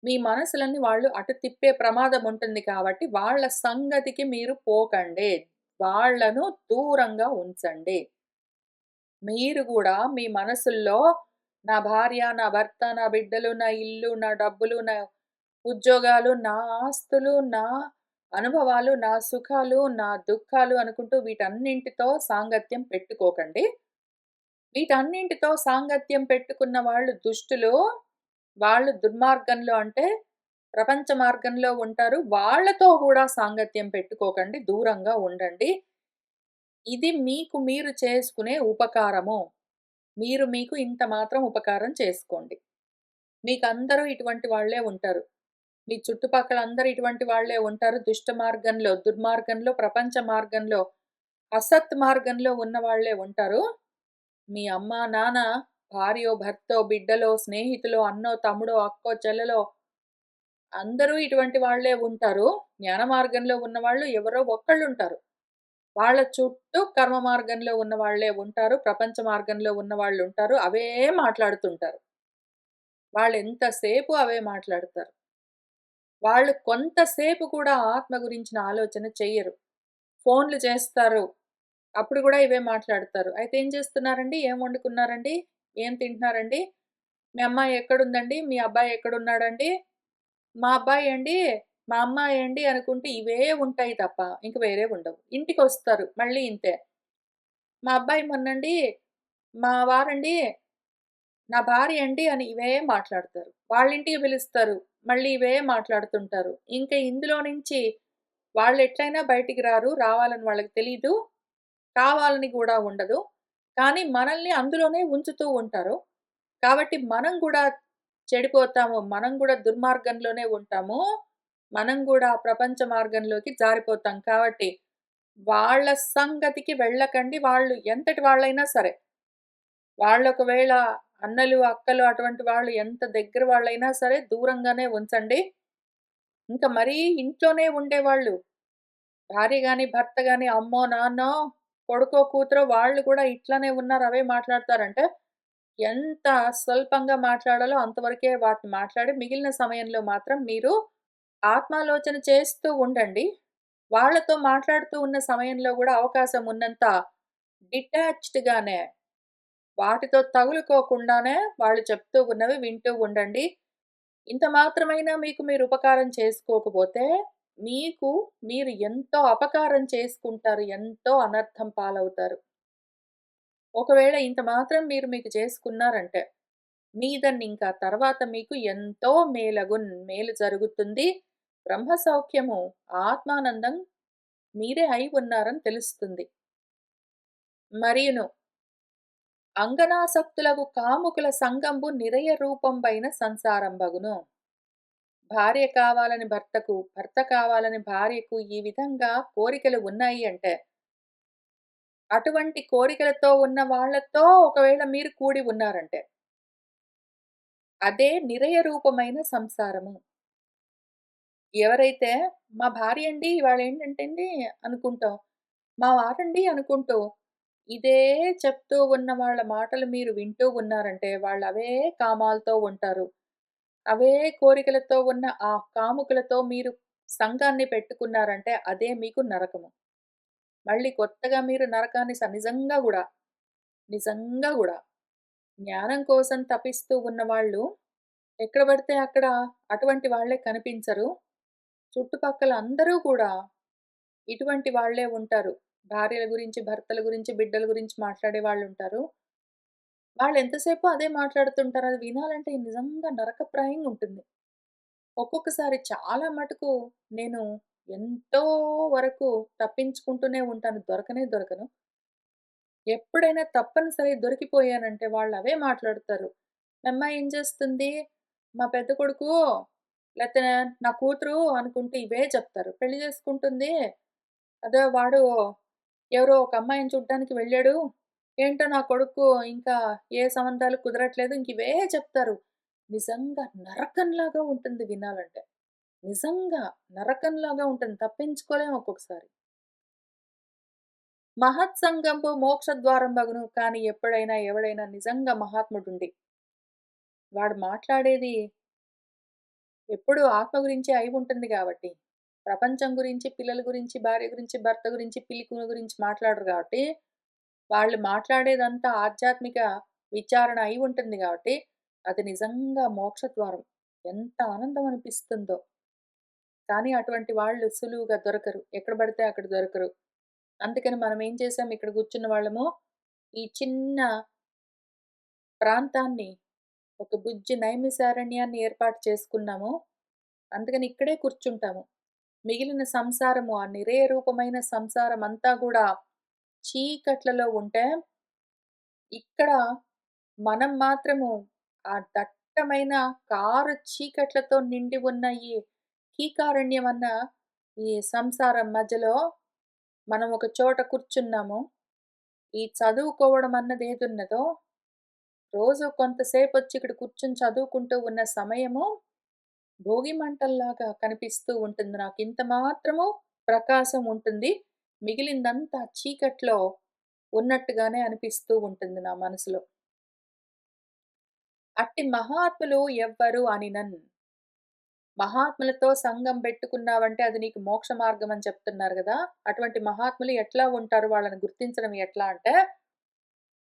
మీ మనసులన్నీ వాళ్ళు అటు తిప్పే ప్రమాదం ఉంటుంది కాబట్టి, వాళ్ళ సంగతికి మీరు పోకండి. వాళ్ళను దూరంగా ఉంచండి. మీరు గూడా మీ మనసుల్లో నా భార్య, నా భర్త, నా బిడ్డలు, నా ఇల్లు, నా డబ్బులు, నా ఉద్యోగాలు, నా ఆస్తులు, నా అనుభవాలు, నా సుఖాలు, నా దుఃఖాలు అనుకుంటూ వీటన్నింటితో సాంగత్యం పెట్టుకోకండి. వీటన్నింటితో సాంగత్యం పెట్టుకున్న వాళ్ళు దుష్టులు. వాళ్ళు దుర్మార్గంలో అంటే ప్రపంచ మార్గంలో ఉంటారు. వాళ్ళతో గూడా సాంగత్యం పెట్టుకోకండి. దూరంగా ఉండండి. ఇది మీకు మీరు చేసుకునే ఉపకారము. మీరు మీకు ఇంత మాత్రం ఉపకారం చేసుకోండి. మీకందరూ ఇటువంటి వాళ్ళే ఉంటారు. మీ చుట్టుపక్కల అందరూ ఇటువంటి వాళ్ళే ఉంటారు. దుష్ట మార్గంలో, దుర్మార్గంలో, ప్రపంచ మార్గంలో, అసత్ మార్గంలో ఉన్న వాళ్ళే ఉంటారు. మీ అమ్మ, నాన్న భార్యో, భర్తో, బిడ్డలో, స్నేహితులో, అన్నో, తమ్ముడో, అక్కో, చెల్లలో అందరూ ఇటువంటి వాళ్ళే ఉంటారు. జ్ఞాన మార్గంలో ఉన్నవాళ్ళు ఎవరో ఒక్కళ్ళుంటారు. వాళ్ళ చుట్టూ కర్మ మార్గంలో ఉన్న వాళ్ళే ఉంటారు. ప్రపంచ మార్గంలో ఉన్నవాళ్ళుంటారు. అవే మాట్లాడుతుంటారు. వాళ్ళెంతసేపు అవే మాట్లాడతారు. వాళ్ళు కొంతసేపు కూడా ఆత్మ గురించిన ఆలోచన చెయ్యరు. ఫోన్‌లు చేస్తారు. అప్పుడు గూడా ఇవే మాట్లాడతారు. అయితే ఏం చేస్తున్నారండి? ఏం వండుకున్నారండి? ఏం తింటున్నారండి? మీ అమ్మాయి ఎక్కడుందండి? మీ అబ్బాయి ఎక్కడున్నాడండి? మా అబ్బాయి అండి, మా అమ్మాయి అండి అనుకుంటూ ఇవే ఉంటాయి తప్ప ఇంక వేరేవుండవు. ఇంటికొస్తారు మళ్ళీ ఇంతే. మా అబ్బాయి మొన్నండి, మా వారండి, నా భార్య అండి అని ఇవే మాట్లాడతారు. వాళ్ళింటికి పిలుస్తారు. మళ్ళీ ఇవే మాట్లాడుతుంటారు. ఇంక ఇందులో నుంచి వాళ్ళెట్లైనా బయటికి రారు. రావాలని వాళ్ళకి తెలీదు. కావాలని గూడా ఉండదు. కానీ మనల్ని అందులోనే ఉంచుతూ ఉంటారు. కాబట్టి మనం గూడా చెడిపోతాము. మనం గూడా దుర్మార్గంలోనే ఉంటాము. మనం గూడా ప్రపంచ మార్గంలోకి జారిపోతాం. కాబట్టి వాళ్ళ సంగతికి వెళ్ళకండి. వాళ్ళు ఎంతటి వాళ్ళైనా సరే. వాళ్ళొకవేళ అన్నలు, అక్కలు అటువంటి వాళ్ళు ఎంత దగ్గర వాళ్ళైనా సరే దూరంగానే ఉంచండి. ఇంక మరీ ఇంట్లోనే ఉండేవాళ్ళు భార్య గాని, భర్త గాని అమ్మో, నాన్నో, కొడుకో, కూతురో వాళ్ళు కూడా ఇట్లనే ఉన్నారు. అవే మాట్లాడతారంటే, ఎంత స్వల్పంగా మాట్లాడాలో అంతవరకే వాటిని మాట్లాడి, మిగిలిన సమయంలో మాత్రం మీరు ఆత్మాలోచన చేస్తూ ఉండండి. వాళ్ళతో మాట్లాడుతూ ఉన్న సమయంలో గూడా అవకాశం ఉన్నంత డిటాచ్డ్‌గానే వాటితో తగులుకోకుండానే వాళ్ళు చెప్తూ ఉన్నవి వింటూ ఉండండి. ఇంత మాత్రమైనా మీకు మీరు ఉపకారం చేసుకోకపోతే, మీకు మీరు ఎంతో అపకారం చేసుకుంటారు. ఎంతో అనర్థం పాలవుతారు. ఒకవేళ ఇంత మాత్రం మీరు మీకు చేసుకున్నారంటే, మీదన్నింకా తర్వాత మీకు ఎంతో మేలు జరుగుతుంది. బ్రహ్మ సౌఖ్యము, ఆత్మానందం మీరే అయి ఉన్నారని తెలుస్తుంది. మరియును అంగనాసక్తులగు కాముకుల సంగంబు నిరయ రూపంబైన సంసారంబగును. భార్య కావాలని భర్తకు, భర్త కావాలని భార్యకు ఈ విధంగా కోరికలు ఉన్నాయి అంటే, అటువంటి కోరికలతో ఉన్న వాళ్ళతో ఒకవేళ మీరు కూడి ఉన్నారంటే, అదే నిరయ రూపమైన సంసారము. ఎవరైతే మా భార్య అండి ఇవాళేంటంటే అండి అనుకుంటాం. మా వారండి అనుకుంటూ, ఇదే చెప్తూ ఉన్న వాళ్ళ మాటలు మీరు వింటూ ఉన్నారంటే, వాళ్ళవే కామాలతో ఉంటారు. అవే కోరికలతో ఉన్న ఆ కాముకులతో మీరు సంఘాన్ని పెట్టుకున్నారంటే అదే మీకు నరకము. మళ్ళీ కొత్తగా మీరు నరకాన్ని నిజంగా గూడా జ్ఞానం కోసం తపిస్తూ ఉన్నవాళ్ళు ఎక్కడ పడితే అక్కడ అటువంటి వాళ్ళే కనిపించరు. చుట్టుపక్కల అందరూ కూడా ఇటువంటి వాళ్ళే ఉంటారు. భార్యల గురించి, భర్తల గురించి, బిడ్డల గురించి మాట్లాడే వాళ్ళుంటారు. వాళ్ళెంతసేపు అదే మాట్లాడుతుంటారు. అది వినాలంటే నిజంగా నరకప్రాయంగా ఉంటుంది. ఒక్కొక్కసారి చాలా మటుకు నేను ఎంతో వరకు తప్పించుకుంటూనే ఉంటాను. దొరకను. ఎప్పుడైనా తప్పనిసరి దొరికిపోయానంటే వాళ్ళవే మాట్లాడుతారు. "మీ అమ్మాయి ఏం చేస్తుంది? మా పెద్ద కొడుకు లేతే నా కూతురు" అనుకుంటూ ఇవే చెప్తారు. "పెళ్లి చేసుకుంటుంది. అదో వాడు ఎవరో ఒక అమ్మాయిని చూడ్డానికి వెళ్ళాడు. ఏంటో నా కొడుకు ఇంకా ఏ సంబంధాలు కుదరట్లేదు." ఇంక ఇవే చెప్తారు. నిజంగా నరకంలాగా ఉంటుంది వినాలంటే. నిజంగా నరకంలాగా ఉంటుంది. తప్పించుకోలేం ఒక్కొక్కసారి. మహత్సంగంబు మోక్షద్వారంబగును. కానీ ఎప్పుడైనా ఎవడైనా నిజంగా మహాత్ముడుండి, వాడు మాట్లాడేది ఎప్పుడూ ఆత్మ గురించే అయి ఉంటుంది గాబట్టి, ప్రపంచం గురించి, పిల్లల గురించి, భార్య గురించి, భర్త గురించి, పిల్లి గురించి మాట్లాడరు గాబట్టి, వాళ్ళు మాట్లాడేదంతా ఆధ్యాత్మిక విచారణ అయి ఉంటుంది గాబట్టి, అది నిజంగా మోక్షద్వారం. ఎంత ఆనందం అనిపిస్తుందో. కానీ అటువంటి వాళ్ళు సులువుగా దొరకరు. ఎక్కడ పడితే అక్కడ దొరకరు. అందుకని మనం ఏం చేసాం ఇక్కడ కూర్చున్న వాళ్ళము, ఈ చిన్న ప్రాంతాన్ని ఒక బుజ్జి నైమిసారణ్యాన్ని ఏర్పాటు చేసుకున్నాము. అందుకని ఇక్కడే కూర్చుంటాము. మిగిలిన సంసారము, ఆ నిరయ రూపమైన సంసారమంతా గూడా చీకట్లలో ఉంటే, ఇక్కడ మనం మాత్రము ఆ దట్టమైన కారు చీకట్లతో నిండి ఉన్న ఈ కీకారణ్యం అన్న ఈ సంసారం మధ్యలో మనం ఒక చోట కూర్చున్నాము. ఈ చదువుకోవడం అన్నదేదున్నదో రోజు కొంతసేపొచ్చి ఇక్కడ కూర్చొని చదువుకుంటూ ఉన్న సమయము భోగి మంటల్లాగా కనిపిస్తూ ఉంటుంది నాకు. ఇంత మాత్రము ప్రకాశం ఉంటుంది. మిగిలిందంతా చీకట్లో ఉన్నట్టుగానే అనిపిస్తూ ఉంటుంది నా మనసులో. అట్టి మహాత్ములు ఎవ్వరు అనినన్. మహాత్ములతో సంగం బెట్టుకున్నావంటే అది నీకు మోక్ష మార్గం అని చెప్తున్నారు గదా! అటువంటి మహాత్ములు ఎట్లా ఉంటారు? వాళ్ళని గుర్తించడం ఎట్లా అంటే,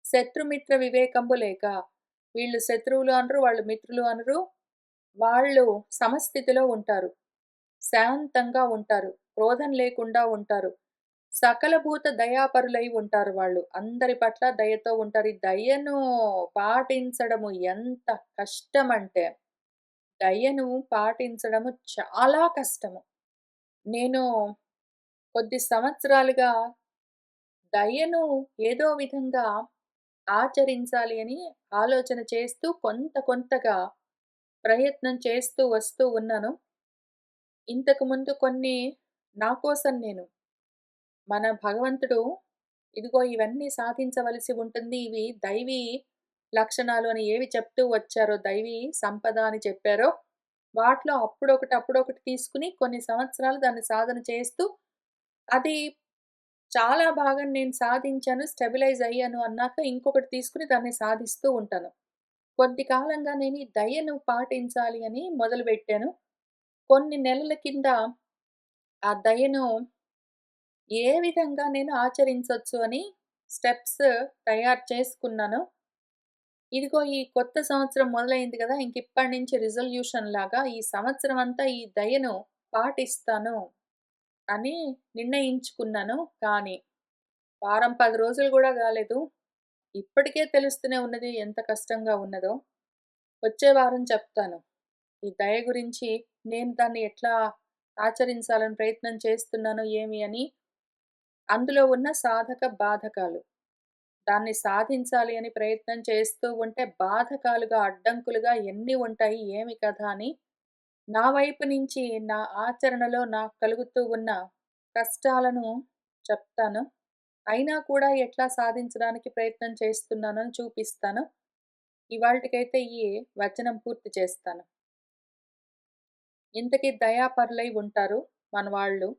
శత్రుమిత్ర వివేకంబు లేక. వీళ్ళు శత్రువులు అనరు, వాళ్ళు మిత్రులు అనరు. వాళ్ళు సమస్థితిలో ఉంటారు. శాంతంగా ఉంటారు. క్రోధం లేకుండా ఉంటారు. సకల భూత దయాపరులై ఉంటారు వాళ్ళు. అందరి పట్ల దయతో ఉంటారు. ఈ దయను పాటించడము ఎంత కష్టమంటే, దయను పాటించడము చాలా కష్టము. నేను కొద్ది సంవత్సరాలుగా దయను ఏదో విధంగా ఆచరించాలి అని ఆలోచన చేస్తూ కొంత కొంతగా ప్రయత్నం చేస్తూ వస్తూ ఉన్నాను. ఇంతకుముందు కొన్ని నా కోసం నేను మన భగవంతుడు ఇదిగో ఇవన్నీ సాధించవలసి ఉంటుంది. ఇవి దైవీ లక్షణాలు అని ఏవి చెప్తూ వచ్చారో, దైవీ సంపద అని చెప్పారో, వాటిలో అప్పుడొకటి, అప్పుడొకటి తీసుకొని కొన్ని సంవత్సరాలు దాన్ని సాధన చేస్తూ, అది చాలా భాగం నేను సాధించాను, స్టెబిలైజ్ అయ్యాను అన్నాక ఇంకొకటి తీసుకొని దాన్ని సాధిస్తూ ఉంటాను. కొద్ది కాలంగా నేను ఈ దయను పాటించాలి అని మొదలుపెట్టాను. కొన్ని నెలల కింద ఆ దయను ఏ విధంగా నేను ఆచరించొచ్చు అని స్టెప్స్ తయారు చేసుకున్నాను. ఇదిగో ఈ కొత్త సంవత్సరం మొదలైంది గదా! ఇంకిప్పటి నుంచి రిజల్యూషన్ లాగా ఈ సంవత్సరం అంతా ఈ దయను పాటిస్తాను అని నిర్ణయించుకున్నాను. కానీ వారం 10 రోజులు గూడా గాలేదు. ఇప్పటికే తెలుస్తూనే ఉన్నది ఎంత కష్టంగా ఉన్నదో. వచ్చే వారం చెప్తాను. ఈ దయ గురించి నేను దాన్ని ఎట్లా ఆచరించాలని ప్రయత్నం చేస్తున్నానో ఏమి అని. అందులో ఉన్న సాధక బాధకాలు. దాన్ని సాధించాలి అని ప్రయత్నం చేస్తూ ఉంటే బాధకాలుగా, అడ్డంకులుగా ఎన్ని ఉంటాయి, ఏమి కథ అని నా వైపు నుంచి నా ఆచరణలో నాకు కలుగుతూ ఉన్న కష్టాలను చెప్తాను. అయినా కూడా ఎట్లా సాధించడానికి ప్రయత్నం చేస్తున్నానని చూపిస్తాను. ఇవాల్టికైతే ఈ వచనం పూర్తి చేస్తాను. ఇంతకీ దయాపరులై ఉంటారు మన వాళ్ళు,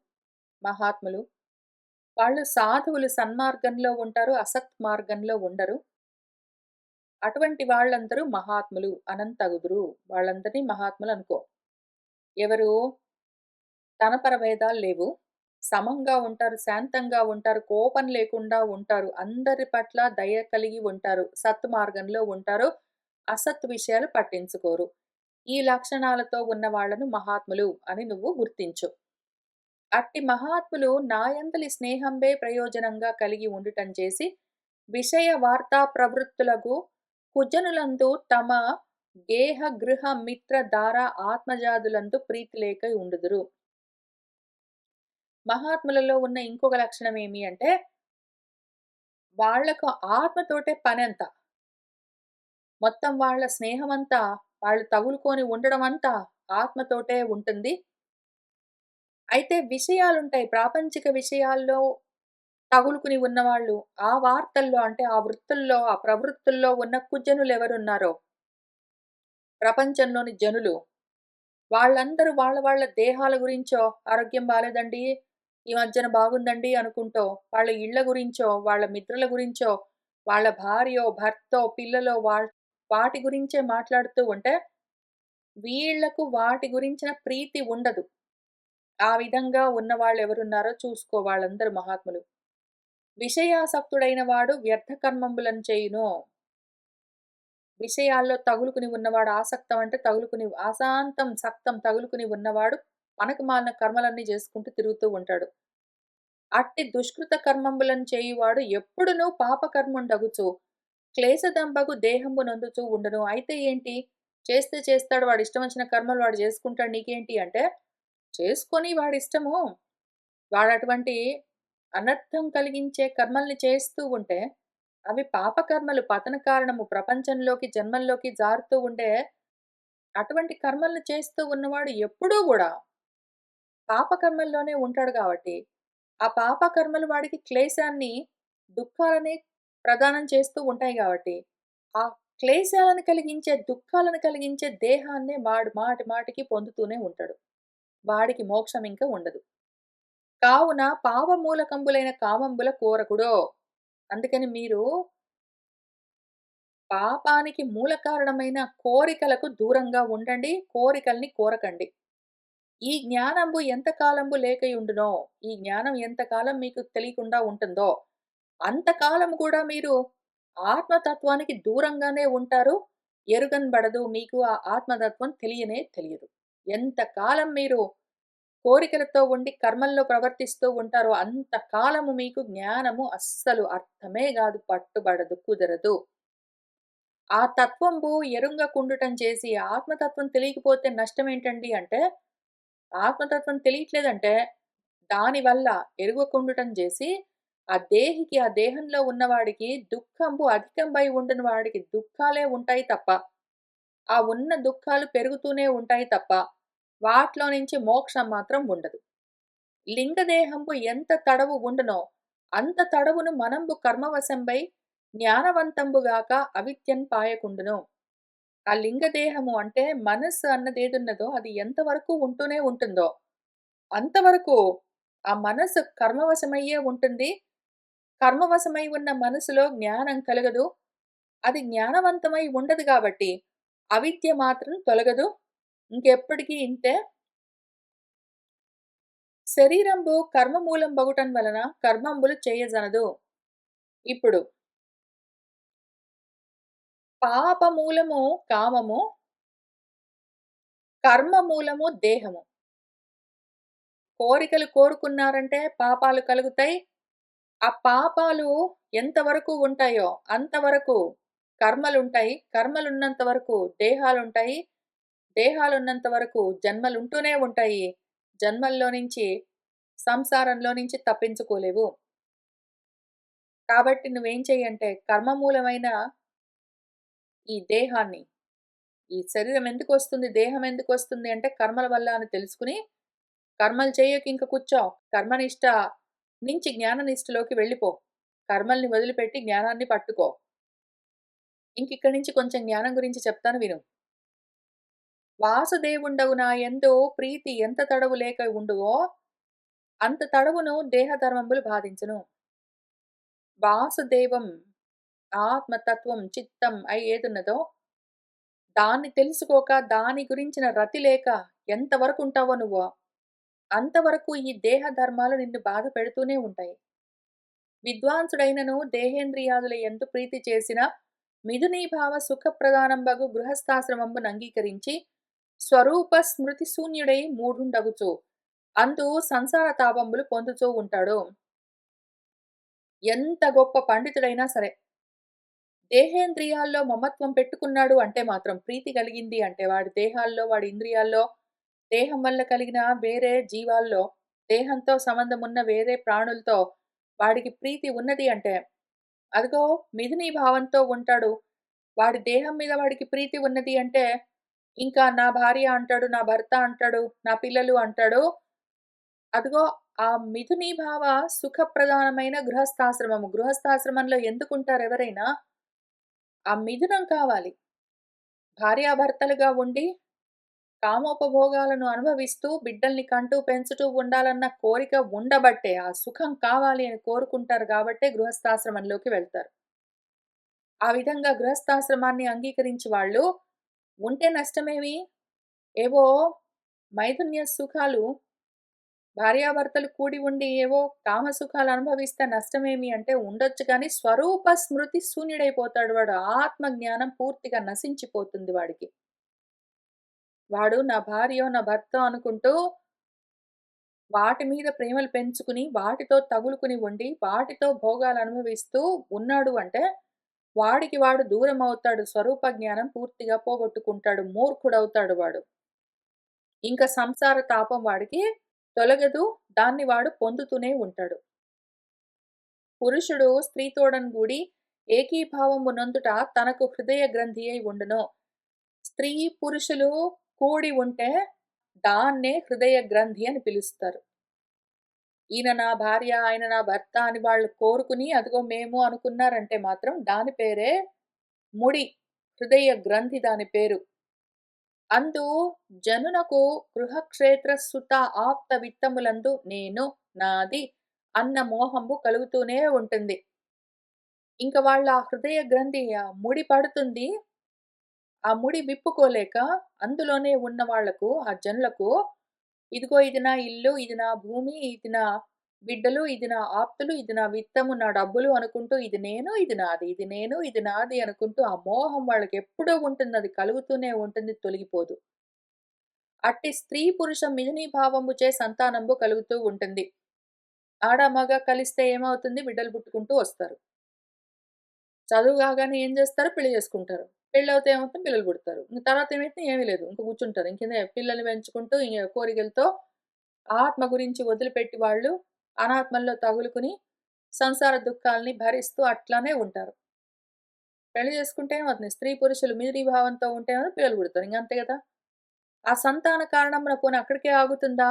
మహాత్ములు. వాళ్ళు సాధువులు సన్మార్గంలో ఉంటారు. అసత్ మార్గంలో ఉండరు. అటువంటి వాళ్ళందరూ మహాత్ములు అనంతగుదురు. వాళ్ళందరినీ మహాత్ములు అనుకో. ఎవరు తనపర భేదాలు లేవు. సమంగా ఉంటారు, శాంతంగా ఉంటారు, కోపం లేకుండా ఉంటారు. అందరి పట్ల దయ కలిగి ఉంటారు. సత్ మార్గంలో ఉంటారు. అసత్ విషయాలు పట్టించుకోరు. ఈ లక్షణాలతో ఉన్న వాళ్ళను మహాత్ములు అని నువ్వు గుర్తించు. అట్టి మహాత్ములు నాయందలి స్నేహంబే ప్రయోజనంగా కలిగి ఉండుటం చేసి విషయ వార్తా ప్రవృత్తులకు కుజనులందు తమ గేహ గృహ మిత్ర దార ఆత్మజాదులందు ప్రీతి లేక ఉండుదురు. మహాత్ములలో ఉన్న ఇంకొక లక్షణం ఏమి అంటే వాళ్లకు ఆత్మతోటే పనంతా. మొత్తం వాళ్ళ స్నేహమంతా వాళ్ళు తగులుకొని ఉండడం అంతా ఆత్మతోటే ఉంటుంది. అయితే విషయాలుంటాయి. ప్రాపంచిక విషయాల్లో తగులుకుని ఉన్నవాళ్ళు, ఆ వార్తల్లో అంటే ఆ వృత్తుల్లో, ఆ ప్రవృత్తుల్లో ఉన్న కుజనులెవరున్నారో, ప్రపంచంలోని జనులు, వాళ్ళందరూ వాళ్ళ వాళ్ళ దేహాల గురించో, ఆరోగ్యం బాలేదండి, ఈ మధ్యన బాగుందండి అనుకుంటో, వాళ్ళ ఇళ్ళ గురించో, వాళ్ళ మిత్రుల గురించో, వాళ్ళ భార్యో, భర్తో, పిల్లలో వాటి గురించే మాట్లాడుతూ ఉంటే, వీళ్ళకు వాటి గురించిన ప్రీతి ఉండదు. ఆ విధంగా ఉన్నవాళ్ళెవరున్నారో చూసుకో వాళ్ళందరూ మహాత్ములు. విషయాసక్తుడైన వాడు వ్యర్థ కర్మంబులను చేయును. విషయాల్లో తగులుకుని ఉన్నవాడు ఆసక్తం అంటే తగులుకుని ఆశాంతం సక్తం తగులుకుని ఉన్నవాడు పనికిమాలిన కర్మలన్నీ చేసుకుంటూ తిరుగుతూ ఉంటాడు. అట్టి దుష్కృత కర్మంబులను చేయువాడు ఎప్పుడునూ పాపకర్ముండగుచు క్లేశదంబగు దేహంబు నొందుచూ ఉండును. అయితే ఏంటి? చేస్తే చేస్తాడు వాడి ఇష్టం వచ్చిన కర్మలు వాడు చేసుకుంటాడు నీకేంటి అంటే, చేసుకొని వాడిష్టము. వాడటువంటి అనర్థం కలిగించే కర్మల్ని చేస్తూ ఉంటే, అవి పాపకర్మలు పతన కారణము ప్రపంచంలోకి, జన్మల్లోకి జారుతూ ఉండే అటువంటి కర్మలను చేస్తూ ఉన్నవాడు ఎప్పుడూ గూడా పాపకర్మల్లోనే ఉంటాడు గాబట్టి, ఆ పాపకర్మలు వాడికి క్లేశాన్ని, దుఃఖాలని ప్రదానం చేస్తూ ఉంటాయి గాబట్టి, ఆ క్లేశాలను కలిగించే, దుఃఖాలను కలిగించే దేహాన్నే వాడు మాటి మాటికి పొందుతూనే ఉంటాడు. వాడికి మోక్షం ఇంక ఉండదు. కావున పాపమూలకంబులైన కామంబుల కోరకుడో. అందుకని మీరు పాపానికి మూల కారణమైన కోరికలకు దూరంగా ఉండండి. కోరికల్ని కోరకండి. ఈ జ్ఞానంబు ఎంత కాలంబు లేకయుండునో, ఈ జ్ఞానం ఎంతకాలం మీకు తెలియకుండా ఉంటుందో, అంతకాలం కూడా మీరు ఆత్మతత్వానికి దూరంగానే ఉంటారు. ఎరుగనబడదు. మీకు ఆ ఆత్మతత్వం తెలియనే తెలియదు. ఎంతకాలం మీరు కోరికలతో ఉండి కర్మల్లో ప్రవర్తిస్తూ ఉంటారో, అంతకాలము మీకు జ్ఞానము అస్సలు అర్థమే గాదు, పట్టుబడదు, కుదరదు. ఆ తత్వంబు ఎరుంగకుండుటం చేసి, ఆత్మతత్వం తెలియకపోతే నష్టమేంటండి అంటే, ఆత్మతత్వం తెలియట్లేదంటే, దానివల్ల ఎరుగకుండుటం జేసి, ఆ దేహంలో ఉన్నవాడికి దుఃఖంబు అధికంబై ఉండిన వాడికి దుఃఖాలే ఉంటాయి తప్ప, ఆ ఉన్న దుఃఖాలు పెరుగుతూనే ఉంటాయి తప్ప, వాటిలో నుంచి మోక్షం మాత్రం ఉండదు. లింగదేహంబు ఎంత తడవు ఉండునో, అంత తడవును మనంబు కర్మవశంబై జ్ఞానవంతంబుగాక అవిద్యన్ పాయకుండును. ఆ లింగదేహము అంటే మనస్సు అన్నదేదున్నదో అది ఎంతవరకు ఉంటూనే ఉంటుందో, అంతవరకు ఆ మనస్సు కర్మవశమయ్యే ఉంటుంది. కర్మవశమై ఉన్న మనసులో జ్ఞానం కలగదు. అది జ్ఞానవంతమై ఉండదు గాబట్టి, అవిద్య మాత్రం తొలగదు. ఇంకెప్పటికి ఇంతే. శరీరంబు కర్మమూలంబగుటం వలన కర్మంబులు చేయజనదు. ఇప్పుడు పాపమూలము కామము, కర్మ మూలము దేహము. కోరికలు కోరుకున్నారంటే పాపాలు కలుగుతాయి. ఆ పాపాలు ఎంతవరకు ఉంటాయో అంతవరకు కర్మలుంటాయి. కర్మలున్నంత వరకు దేహాలుంటాయి. దేహాలున్నంత వరకు జన్మలుంటూనే ఉంటాయి. జన్మల్లో నుంచి సంసారంలో నుంచి తప్పించుకోలేవు. కాబట్టి నువ్వేం చెయ్యంటే కర్మమూలమైన ఈ దేహాన్ని, ఈ శరీరం ఎందుకొస్తుంది, దేహం ఎందుకొస్తుంది అంటే కర్మల వల్ల అని తెలుసుకొని, కర్మలు చెయ్యక ఇంక కూర్చో. కర్మనిష్ట నుంచి జ్ఞాననిష్టలోకి వెళ్ళిపో. కర్మల్ని వదిలిపెట్టి జ్ఞానాన్ని పట్టుకో. ఇంకిక్కడి నుంచి కొంచెం జ్ఞానం గురించి చెప్తాను విను. వాసుదేవుండగు నాయందు ప్రీతి ఎంత తడవు లేక ఉండువో, అంత తడవును దేహధర్మంబులు బాధించును. వాసుదేవం ఆత్మతత్వం, చిత్తం అయి ఏదున్నదో, దాన్ని తెలుసుకోక, దాని గురించిన రతి లేక ఎంతవరకుంటావో నువ్వు, అంతవరకు ఈ దేహ ధర్మాలు నిన్ను బాధ పెడుతూనే ఉంటాయి. విద్వాంసుడైనను దేహేంద్రియాదుల యందు ప్రీతి చేసిన మిథునీభావ సుఖప్రదానంబగు గృహస్థాశ్రమంబునంగీకరించి స్వరూప స్మృతి శూన్యుడై మూఢుండగుచు అందు సంసార తాపంబులు పొందుతూ ఉంటాడు. ఎంత గొప్ప పండితుడైనా సరే, దేహేంద్రియాల్లో మమత్వం పెట్టుకున్నాడు అంటే మాత్రం, ప్రీతి కలిగింది అంటే వాడి దేహాల్లో, వాడి ఇంద్రియాల్లో, దేహం వల్ల కలిగిన వేరే జీవాల్లో, దేహంతో సంబంధం ఉన్న వేరే ప్రాణులతో వాడికి ప్రీతి ఉన్నది అంటే, అదిగో మిథుని భావంతో ఉంటాడు. వాడి దేహం మీద వాడికి ప్రీతి ఉన్నది అంటే, ఇంకా నా భార్య అంటాడు, నా భర్త అంటాడు, నా పిల్లలు అంటాడు. అదిగో ఆ మిథుని భావ సుఖప్రధానమైన గృహస్థాశ్రమము. గృహస్థాశ్రమంలో ఎందుకుంటారు ఎవరైనా? ఆ మిథునం కావాలి. భార్యాభర్తలుగా ఉండి, కామోపభోగాలను అనుభవిస్తూ, బిడ్డల్ని కంటూ, పెంచుతూ ఉండాలన్న కోరిక ఉండబట్టే, ఆ సుఖం కావాలి అని కోరుకుంటారు గాబట్టే గృహస్థాశ్రమంలోకి వెళ్తారు. ఆ విధంగా గృహస్థాశ్రమాన్ని అంగీకరించి వాళ్ళు ఉంటే నష్టమేమి? ఏవో మైథున్య సుఖాలు భార్యాభర్తలు కూడి ఉండి ఏవో కామ సుఖాలు అనుభవిస్తే నష్టమేమి అంటే ఉండొచ్చు గానీ, స్వరూప స్మృతి శూన్యుడైపోతాడు వాడు. ఆత్మ జ్ఞానం పూర్తిగా నశించిపోతుంది వాడికి. వాడు నా భార్యో, నా భర్తో అనుకుంటూ వాటి మీద ప్రేమలు పెంచుకుని, వాటితో తగులుకుని ఉండి, వాటితో భోగాలు అనుభవిస్తూ ఉన్నాడు అంటే, వాడికి వాడు దూరమవుతాడు. స్వరూప జ్ఞానం పూర్తిగా పోగొట్టుకుంటాడు. మూర్ఖుడవుతాడు వాడు. ఇంక సంసార తాపం వాడికి తొలగదు. దాన్ని వాడు పొందుతూనే ఉంటాడు. పురుషుడు స్త్రీతోడన్ గూడి ఏకీభావము నొందుట తనకు హృదయ గ్రంథియై ఉండును. స్త్రీ, పురుషులు కూడి ఉంటే దాన్నే హృదయ గ్రంథి అని పిలుస్తారు. ఈయన నా భార్య, ఆయన నా భర్త అని వాళ్ళు కోరుకుని, అదిగో మేము అనుకున్నారంటే మాత్రం దాని పేరే ముడి. హృదయ గ్రంథి దాని పేరు. అందు జనునకు గృహక్షేత్ర సుత ఆప్త విత్తములందు నేను, నాది అన్న మోహంబు కలుగుతూనే ఉంటుంది. ఇంక వాళ్ళ హృదయ గ్రంథి ముడి పడుతుంది. ఆ ముడి విప్పుకోలేక అందులోనే ఉన్న వాళ్లకు, ఆ జనులకు ఇదిగో ఇది నా ఇల్లు, ఇది నా భూమి, ఇది నా బిడ్డలు, ఇది నా ఆప్తులు, ఇది నా విత్తము, నా డబ్బులు అనుకుంటూ ఇది నేను, ఇది నాది, ఇది నేను, ఇది నాది అనుకుంటూ ఆ మోహం వాళ్ళకెప్పుడూ ఉంటుంది. అది కలుగుతూనే ఉంటుంది, తొలగిపోదు. అట్టి స్త్రీ పురుష మిథునీభావముచే సంతానంబు కలుగుతూ ఉంటుంది. ఆడ మగ కలిస్తే ఏమవుతుంది? బిడ్డలు పుట్టుకుంటూ వస్తారు. చదువు కాగానే ఏం చేస్తారు? పెళ్లి చేసుకుంటారు. పెళ్ళవుతే ఏమవుతుంది? పిల్లలు పుడతారు. ఇంక తర్వాత ఏమైతుంది? ఏమీ లేదు. ఇంక కూర్చుంటారు. ఇంక పిల్లల్ని పెంచుకుంటూ కోరికలతో ఆత్మ గురించి వదిలిపెట్టి వాళ్ళు అనాత్మల్లో తగులుకుని సంసార దుఃఖాల్ని భరిస్తూ అట్లానే ఉంటారు. పెళ్లి చేసుకుంటే ఏమవుతుంది? స్త్రీ పురుషులు మిథునీభావంతో ఉంటే ఏమో పిల్లలు పుడతారు. ఇంక అంతే కదా! ఆ సంతాన కారణమున పోనీ అక్కడికే ఆగుతుందా?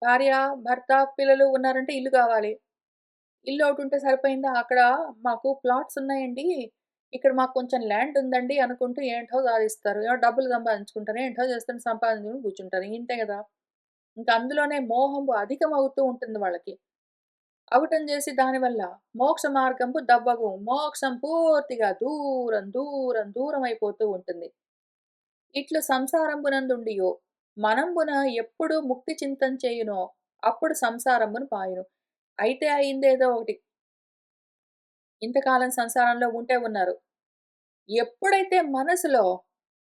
భార్య, భర్త, పిల్లలు ఉన్నారంటే ఇల్లు కావాలి. ఇల్లు ఒకటుంటే సరిపోయిందా? అక్కడ మాకు ప్లాట్స్ ఉన్నాయండి. ఇక్కడ మాకు కొంచెం ల్యాండ్ ఉందండి అనుకుంటూ ఏంటో సాధిస్తారు. ఏవో డబ్బులు సంపాదించుకుంటారు. ఏంటో చేస్తుంటే సంపాదించుకొని కూర్చుంటారు. ఇంతే గదా! ఇంక అందులోనే మోహంబు అధికమవుతూ ఉంటుంది వాళ్ళకి. అవటం చేసి దానివల్ల మోక్ష మార్గంబు దవ్వగు. మోక్షం పూర్తిగా దూరం, దూరం, దూరమైపోతూ ఉంటుంది. ఇట్లు సంసారంబునందుండియో మనంబున ఎప్పుడు ముక్తి చింతన చేయునో అప్పుడు సంసారంబును పాయును. అయితే అయిందేదో ఒకటి. ఇంతకాలం సంసారంలో ఉంటే ఉన్నారు. ఎప్పుడైతే మనసులో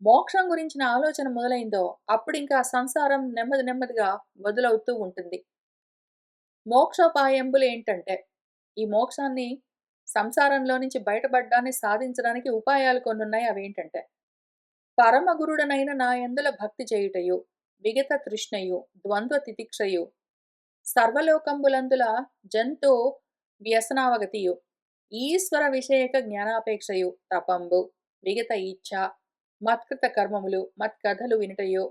మోక్షం గురించిన ఆలోచన మొదలైందో అప్పుడింకా సంసారం నెమ్మది నెమ్మదిగా మొదలవుతూ ఉంటుంది. మోక్షోపాయంబులేంటంటే, ఈ మోక్షాన్ని సంసారంలో నుంచి బయటపడ్డాన్ని సాధించడానికి ఉపాయాలు కొన్నున్నాయి. అవేంటంటే, పరమగురుడనైన నాయందుల భక్తి చేయుటయు, విగత తృష్ణయు, ద్వంద్వ తితిక్షయు, సర్వలోకంబులందుల జంతు వ్యసనావగతియు, ఈశ్వర విషయక జ్ఞానాపేక్షయు, తపంబు, విగత ఇచ్ఛ, మత్కృత కర్మములు, మత్కథలు వినుటయు,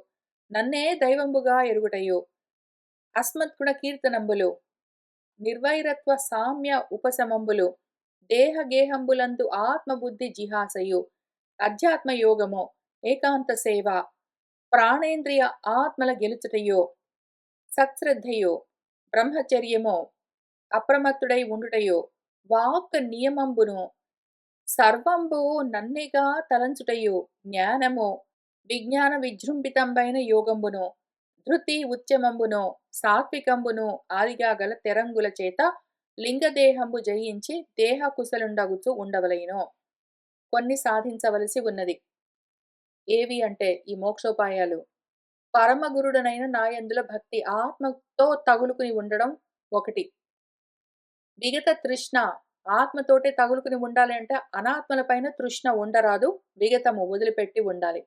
నన్నే దైవంబుగా ఎరుగుటయు, అస్మద్గుణ కీర్తనంబులు, నిర్వైరత్వ సామ్య ఉపశమంబులు, దేహగేహంబులందు ఆత్మబుద్ధి జిహాసయు, అధ్యాత్మ యోగము, ఏకాంత సేవ, ప్రాణేంద్రియ ఆత్మల గెలుచుటయో, సత్శ్రద్ధయో, బ్రహ్మచర్యమో, అప్రమత్తుడై ఉండుటయో, వాక్ నియమంబును, సర్వంబు నన్నిగా తలంచుటయు, జ్ఞానము, విజ్ఞాన విజృంభితంబైన యోగంబును, ధృతి ఉద్యమంబును, సాత్వికంబును ఆదిగా గల తెరంగుల చేత లింగదేహంబు జయించి దేహ కుశలుండగుచు ఉండవలెను. కొన్ని సాధించవలసి ఉన్నది. ఏవి అంటే ఈ మోక్షోపాయాలు. పరమగురుడనైన నాయందుల భక్తి ఆత్మతో తగులుకుని ఉండడం ఒకటి. విగత తృష్ణ ఆత్మతోటే తగులుకుని ఉండాలి అంటే అనాత్మల పైన తృష్ణ ఉండరాదు. విగతము వదిలిపెట్టి ఉండాలి.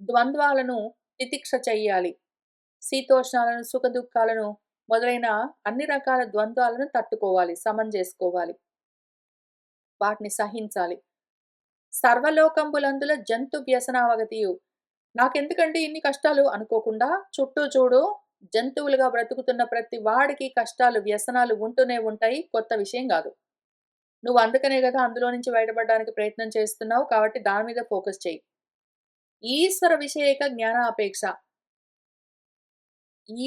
ద్వంద్వాలను తితిక్ష చెయ్యాలి. శీతోష్ణాలను, సుఖదుఖాలను మొదలైన అన్ని రకాల ద్వంద్వాలను తట్టుకోవాలి. సమం చేసుకోవాలి. వాటిని సహించాలి. సర్వలోకంబులందుల జంతు వ్యసనావగతియు. నాకెందుకండి ఇన్ని కష్టాలు అనుకోకుండా చుట్టూ చూడు జంతువులుగా బ్రతుకుతున్న ప్రతి వాడికి కష్టాలు, వ్యసనాలు ఉంటూనే ఉంటాయి. కొత్త విషయం గాదు. నువ్వు అందుకనే గదా అందులో నుంచి బయటపడడానికి ప్రయత్నం చేస్తున్నావు. కాబట్టి దాని మీద ఫోకస్ చెయ్యి. ఈశ్వర విషయక జ్ఞానాపేక్ష.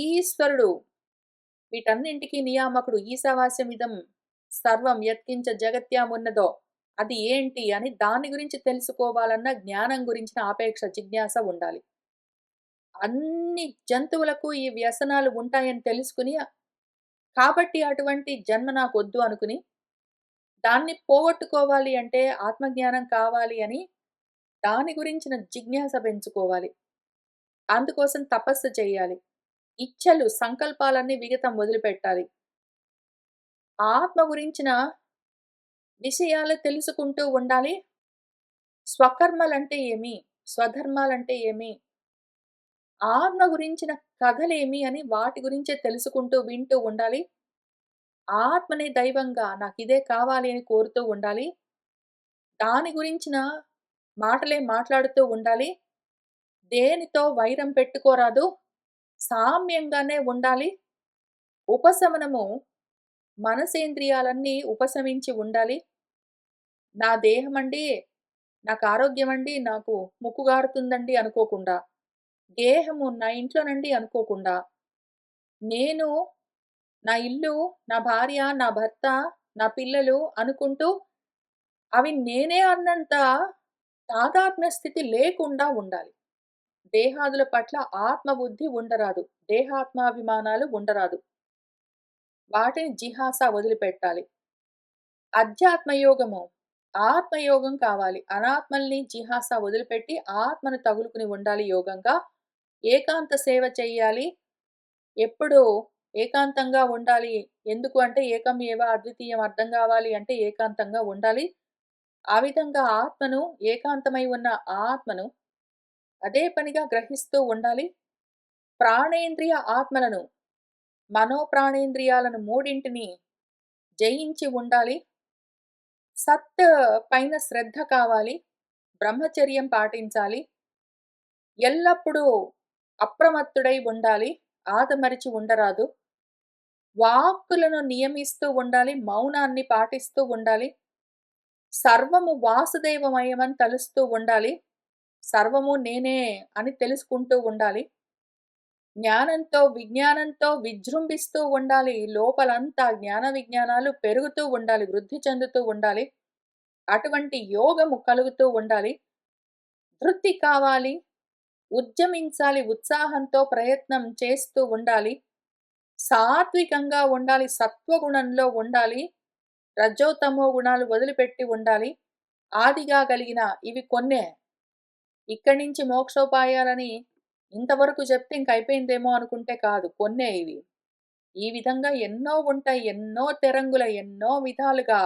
ఈశ్వరుడు వీటన్నింటికి నియామకుడు. ఈశావాస్యమిదం సర్వం యత్కించ జగత్యామున్నదో అది ఏంటి అని దాని గురించి తెలుసుకోవాలన్న జ్ఞానం గురించిన ఆపేక్ష, జిజ్ఞాస ఉండాలి. అన్ని జంతువులకు ఈ వ్యసనాలు ఉంటాయని తెలుసుకుని, కాబట్టి అటువంటి జన్మ నాకొద్దు అనుకుని, దాన్ని పోగొట్టుకోవాలి అంటే ఆత్మజ్ఞానం కావాలి అని దాని గురించిన జిజ్ఞాస పెంచుకోవాలి. అందుకోసం తపస్సు చేయాలి. ఇచ్ఛలు, సంకల్పాలన్నీ విగతం వదిలిపెట్టాలి. ఆత్మ గురించిన విషయాలు తెలుసుకుంటూ ఉండాలి. స్వకర్మలంటే ఏమి? స్వధర్మాలంటే ఏమి? ఆత్మ గురించిన కథలేమి అని వాటి గురించే తెలుసుకుంటూ వింటూ ఉండాలి. ఆత్మనే దైవంగా నాకిదే కావాలి అని కోరుతూ ఉండాలి. దాని గురించిన మాటలే మాట్లాడుతూ ఉండాలి. దేనితో వైరం పెట్టుకోరాదు. సామ్యంగానే ఉండాలి. ఉపశమనము మనసేంద్రియాలన్నీ ఉపశమించి ఉండాలి. నా దేహమండి నాకు ఆరోగ్యం అండి, నాకు ముక్కు గారుతుందండి అనుకోకుండా, దేహము నా ఇంట్లోనండి అనుకోకుండా, నేను, నా ఇల్లు, నా భార్య, నా భర్త, నా పిల్లలు అనుకుంటూ అవి నేనే అన్నంత తాదాత్మ్య స్థితి లేకుండా ఉండాలి. దేహాదుల పట్ల ఆత్మబుద్ధి ఉండరాదు. దేహాత్మాభిమానాలు ఉండరాదు. వాటిని జిహాస వదిలిపెట్టాలి. అధ్యాత్మయోగము, ఆత్మయోగం కావాలి. అనాత్మల్ని జిహాస వదిలిపెట్టి ఆత్మను తగులుకుని ఉండాలి యోగంగా. ఏకాంత సేవ చెయ్యాలి. ఎప్పుడూ ఏకాంతంగా ఉండాలి. ఎందుకు అంటే ఏకం ఏవ అద్వితీయం అర్థం గావాలి అంటే ఏకాంతంగా ఉండాలి. ఆ విధంగా ఆత్మను, ఏకాంతమై ఉన్న ఆత్మను అదే పనిగా గ్రహిస్తూ ఉండాలి. ప్రాణేంద్రియ ఆత్మలను, మనోప్రాణేంద్రియాలను మూడింటిని జయించి ఉండాలి. సత్ పైన శ్రద్ధ కావాలి. బ్రహ్మచర్యం పాటించాలి. ఎల్లప్పుడూ అప్రమత్తుడై ఉండాలి. ఆదమరిచి ఉండరాదు. వాక్కులను నియమిస్తూ ఉండాలి. మౌనాన్ని పాటిస్తూ ఉండాలి. సర్వము వాసుదేవమయమని తలుస్తూ ఉండాలి. సర్వము నేనే అని తెలుసుకుంటూ ఉండాలి. జ్ఞానంతో, విజ్ఞానంతో విజృంభిస్తూ ఉండాలి. లోపలంతా జ్ఞాన విజ్ఞానాలు పెరుగుతూ ఉండాలి. వృద్ధి చెందుతూ ఉండాలి. అటువంటి యోగము కలుగుతూ ఉండాలి. ధృతి కావాలి. ఉద్యమించాలి. ఉత్సాహంతో ప్రయత్నం చేస్తూ ఉండాలి. సాత్వికంగా ఉండాలి. సత్వగుణంలో ఉండాలి. రజో తమో గుణాలు వదిలిపెట్టి ఉండాలి. ఆదిగా కలిగిన ఇవి కొన్నే. ఇక్కడి నుంచి మోక్షోపాయాలని ఇంతవరకు చెప్తే ఇంక అయిపోయిందేమో అనుకుంటే కాదు. కొన్నే ఇవి. ఈ విధంగా ఎన్నో ఉంటాయి. ఎన్నో తెరంగుల, ఎన్నో విధాలుగా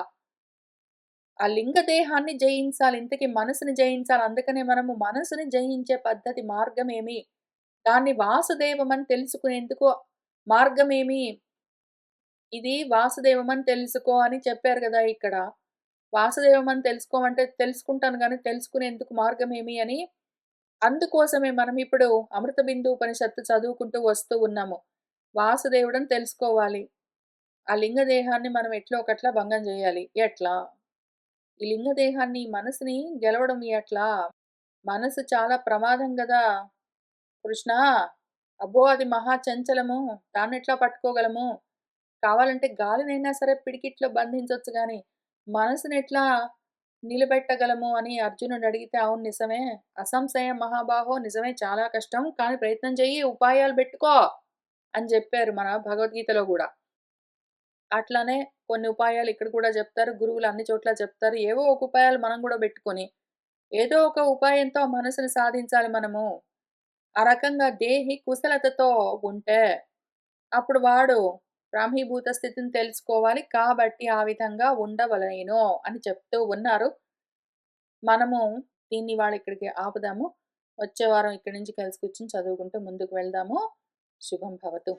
ఆ లింగ దేహాన్ని జయించాలి. ఇంతకీ మనసుని జయించాలి. అందుకనే మనము మనసుని జయించే పద్ధతి మార్గమేమి? దాన్ని వాసుదేవమని తెలుసుకునేందుకు మార్గమేమి? ఇది వాసుదేవమని తెలుసుకో అని చెప్పారు గదా ఇక్కడ. వాసుదేవమని తెలుసుకోమంటే తెలుసుకుంటాను గానీ తెలుసుకునేందుకు మార్గమేమి అని. అందుకోసమే మనమిప్పుడు అమృత బిందు ఉపనిషత్తు చదువుకుంటూ వస్తూ ఉన్నాము. వాసుదేవుడని తెలుసుకోవాలి. ఆ లింగ దేహాన్ని మనం ఎట్లో ఒకట్లా భంగం జేయాలి. ఎట్లా? ఈ లింగ దేహాన్ని, మనసుని గెలవడం ఎట్లా? మనసు చాలా ప్రమాదం గదా! కృష్ణా! అబ్బో! అది మహా చంచలము. దాన్నెట్లా పట్టుకోగలము? కావాలంటే గాలినైనా సరే పిడికిట్లో బంధించొచ్చు గానీ, మనసునెట్లా నిలబెట్టగలము అని అర్జునుడు అడిగితే, అవును నిజమే. అసంశయం మహాబాహో నిజమే చాలా కష్టం. కానీ ప్రయత్నం చెయ్యి, ఉపాయాలు బెట్టుకో అని జెప్పారు మన భగవద్గీతలో గూడా. అట్లానే కొన్ని ఉపాయాలు ఇక్కడ కూడా జెప్తారు. గురువులు అన్ని చోట్ల చెప్తారు. ఏవో ఒక ఉపాయాలు మనం గూడా బెట్టుకొని, ఏదో ఒక ఉపాయంతో ఆ మనసుని సాధించాలి మనము. ఆ రకంగా దేహి కుశలతతో ఉంటే, అప్పుడు వాడు బ్రాహ్మీభూత స్థితిని తెలుసుకోవాలి. కాబట్టి ఆ విధంగా ఉండవలెను అని చెప్తూ ఉన్నారు. మనము దీన్ని ఇవాళ ఇక్కడికి ఆపుదాము. వచ్చే వారం ఇక్కడి నుంచి కలిసి కూర్చొని చదువుకుంటూ ముందుకు వెళ్దాము. శుభం భవతు.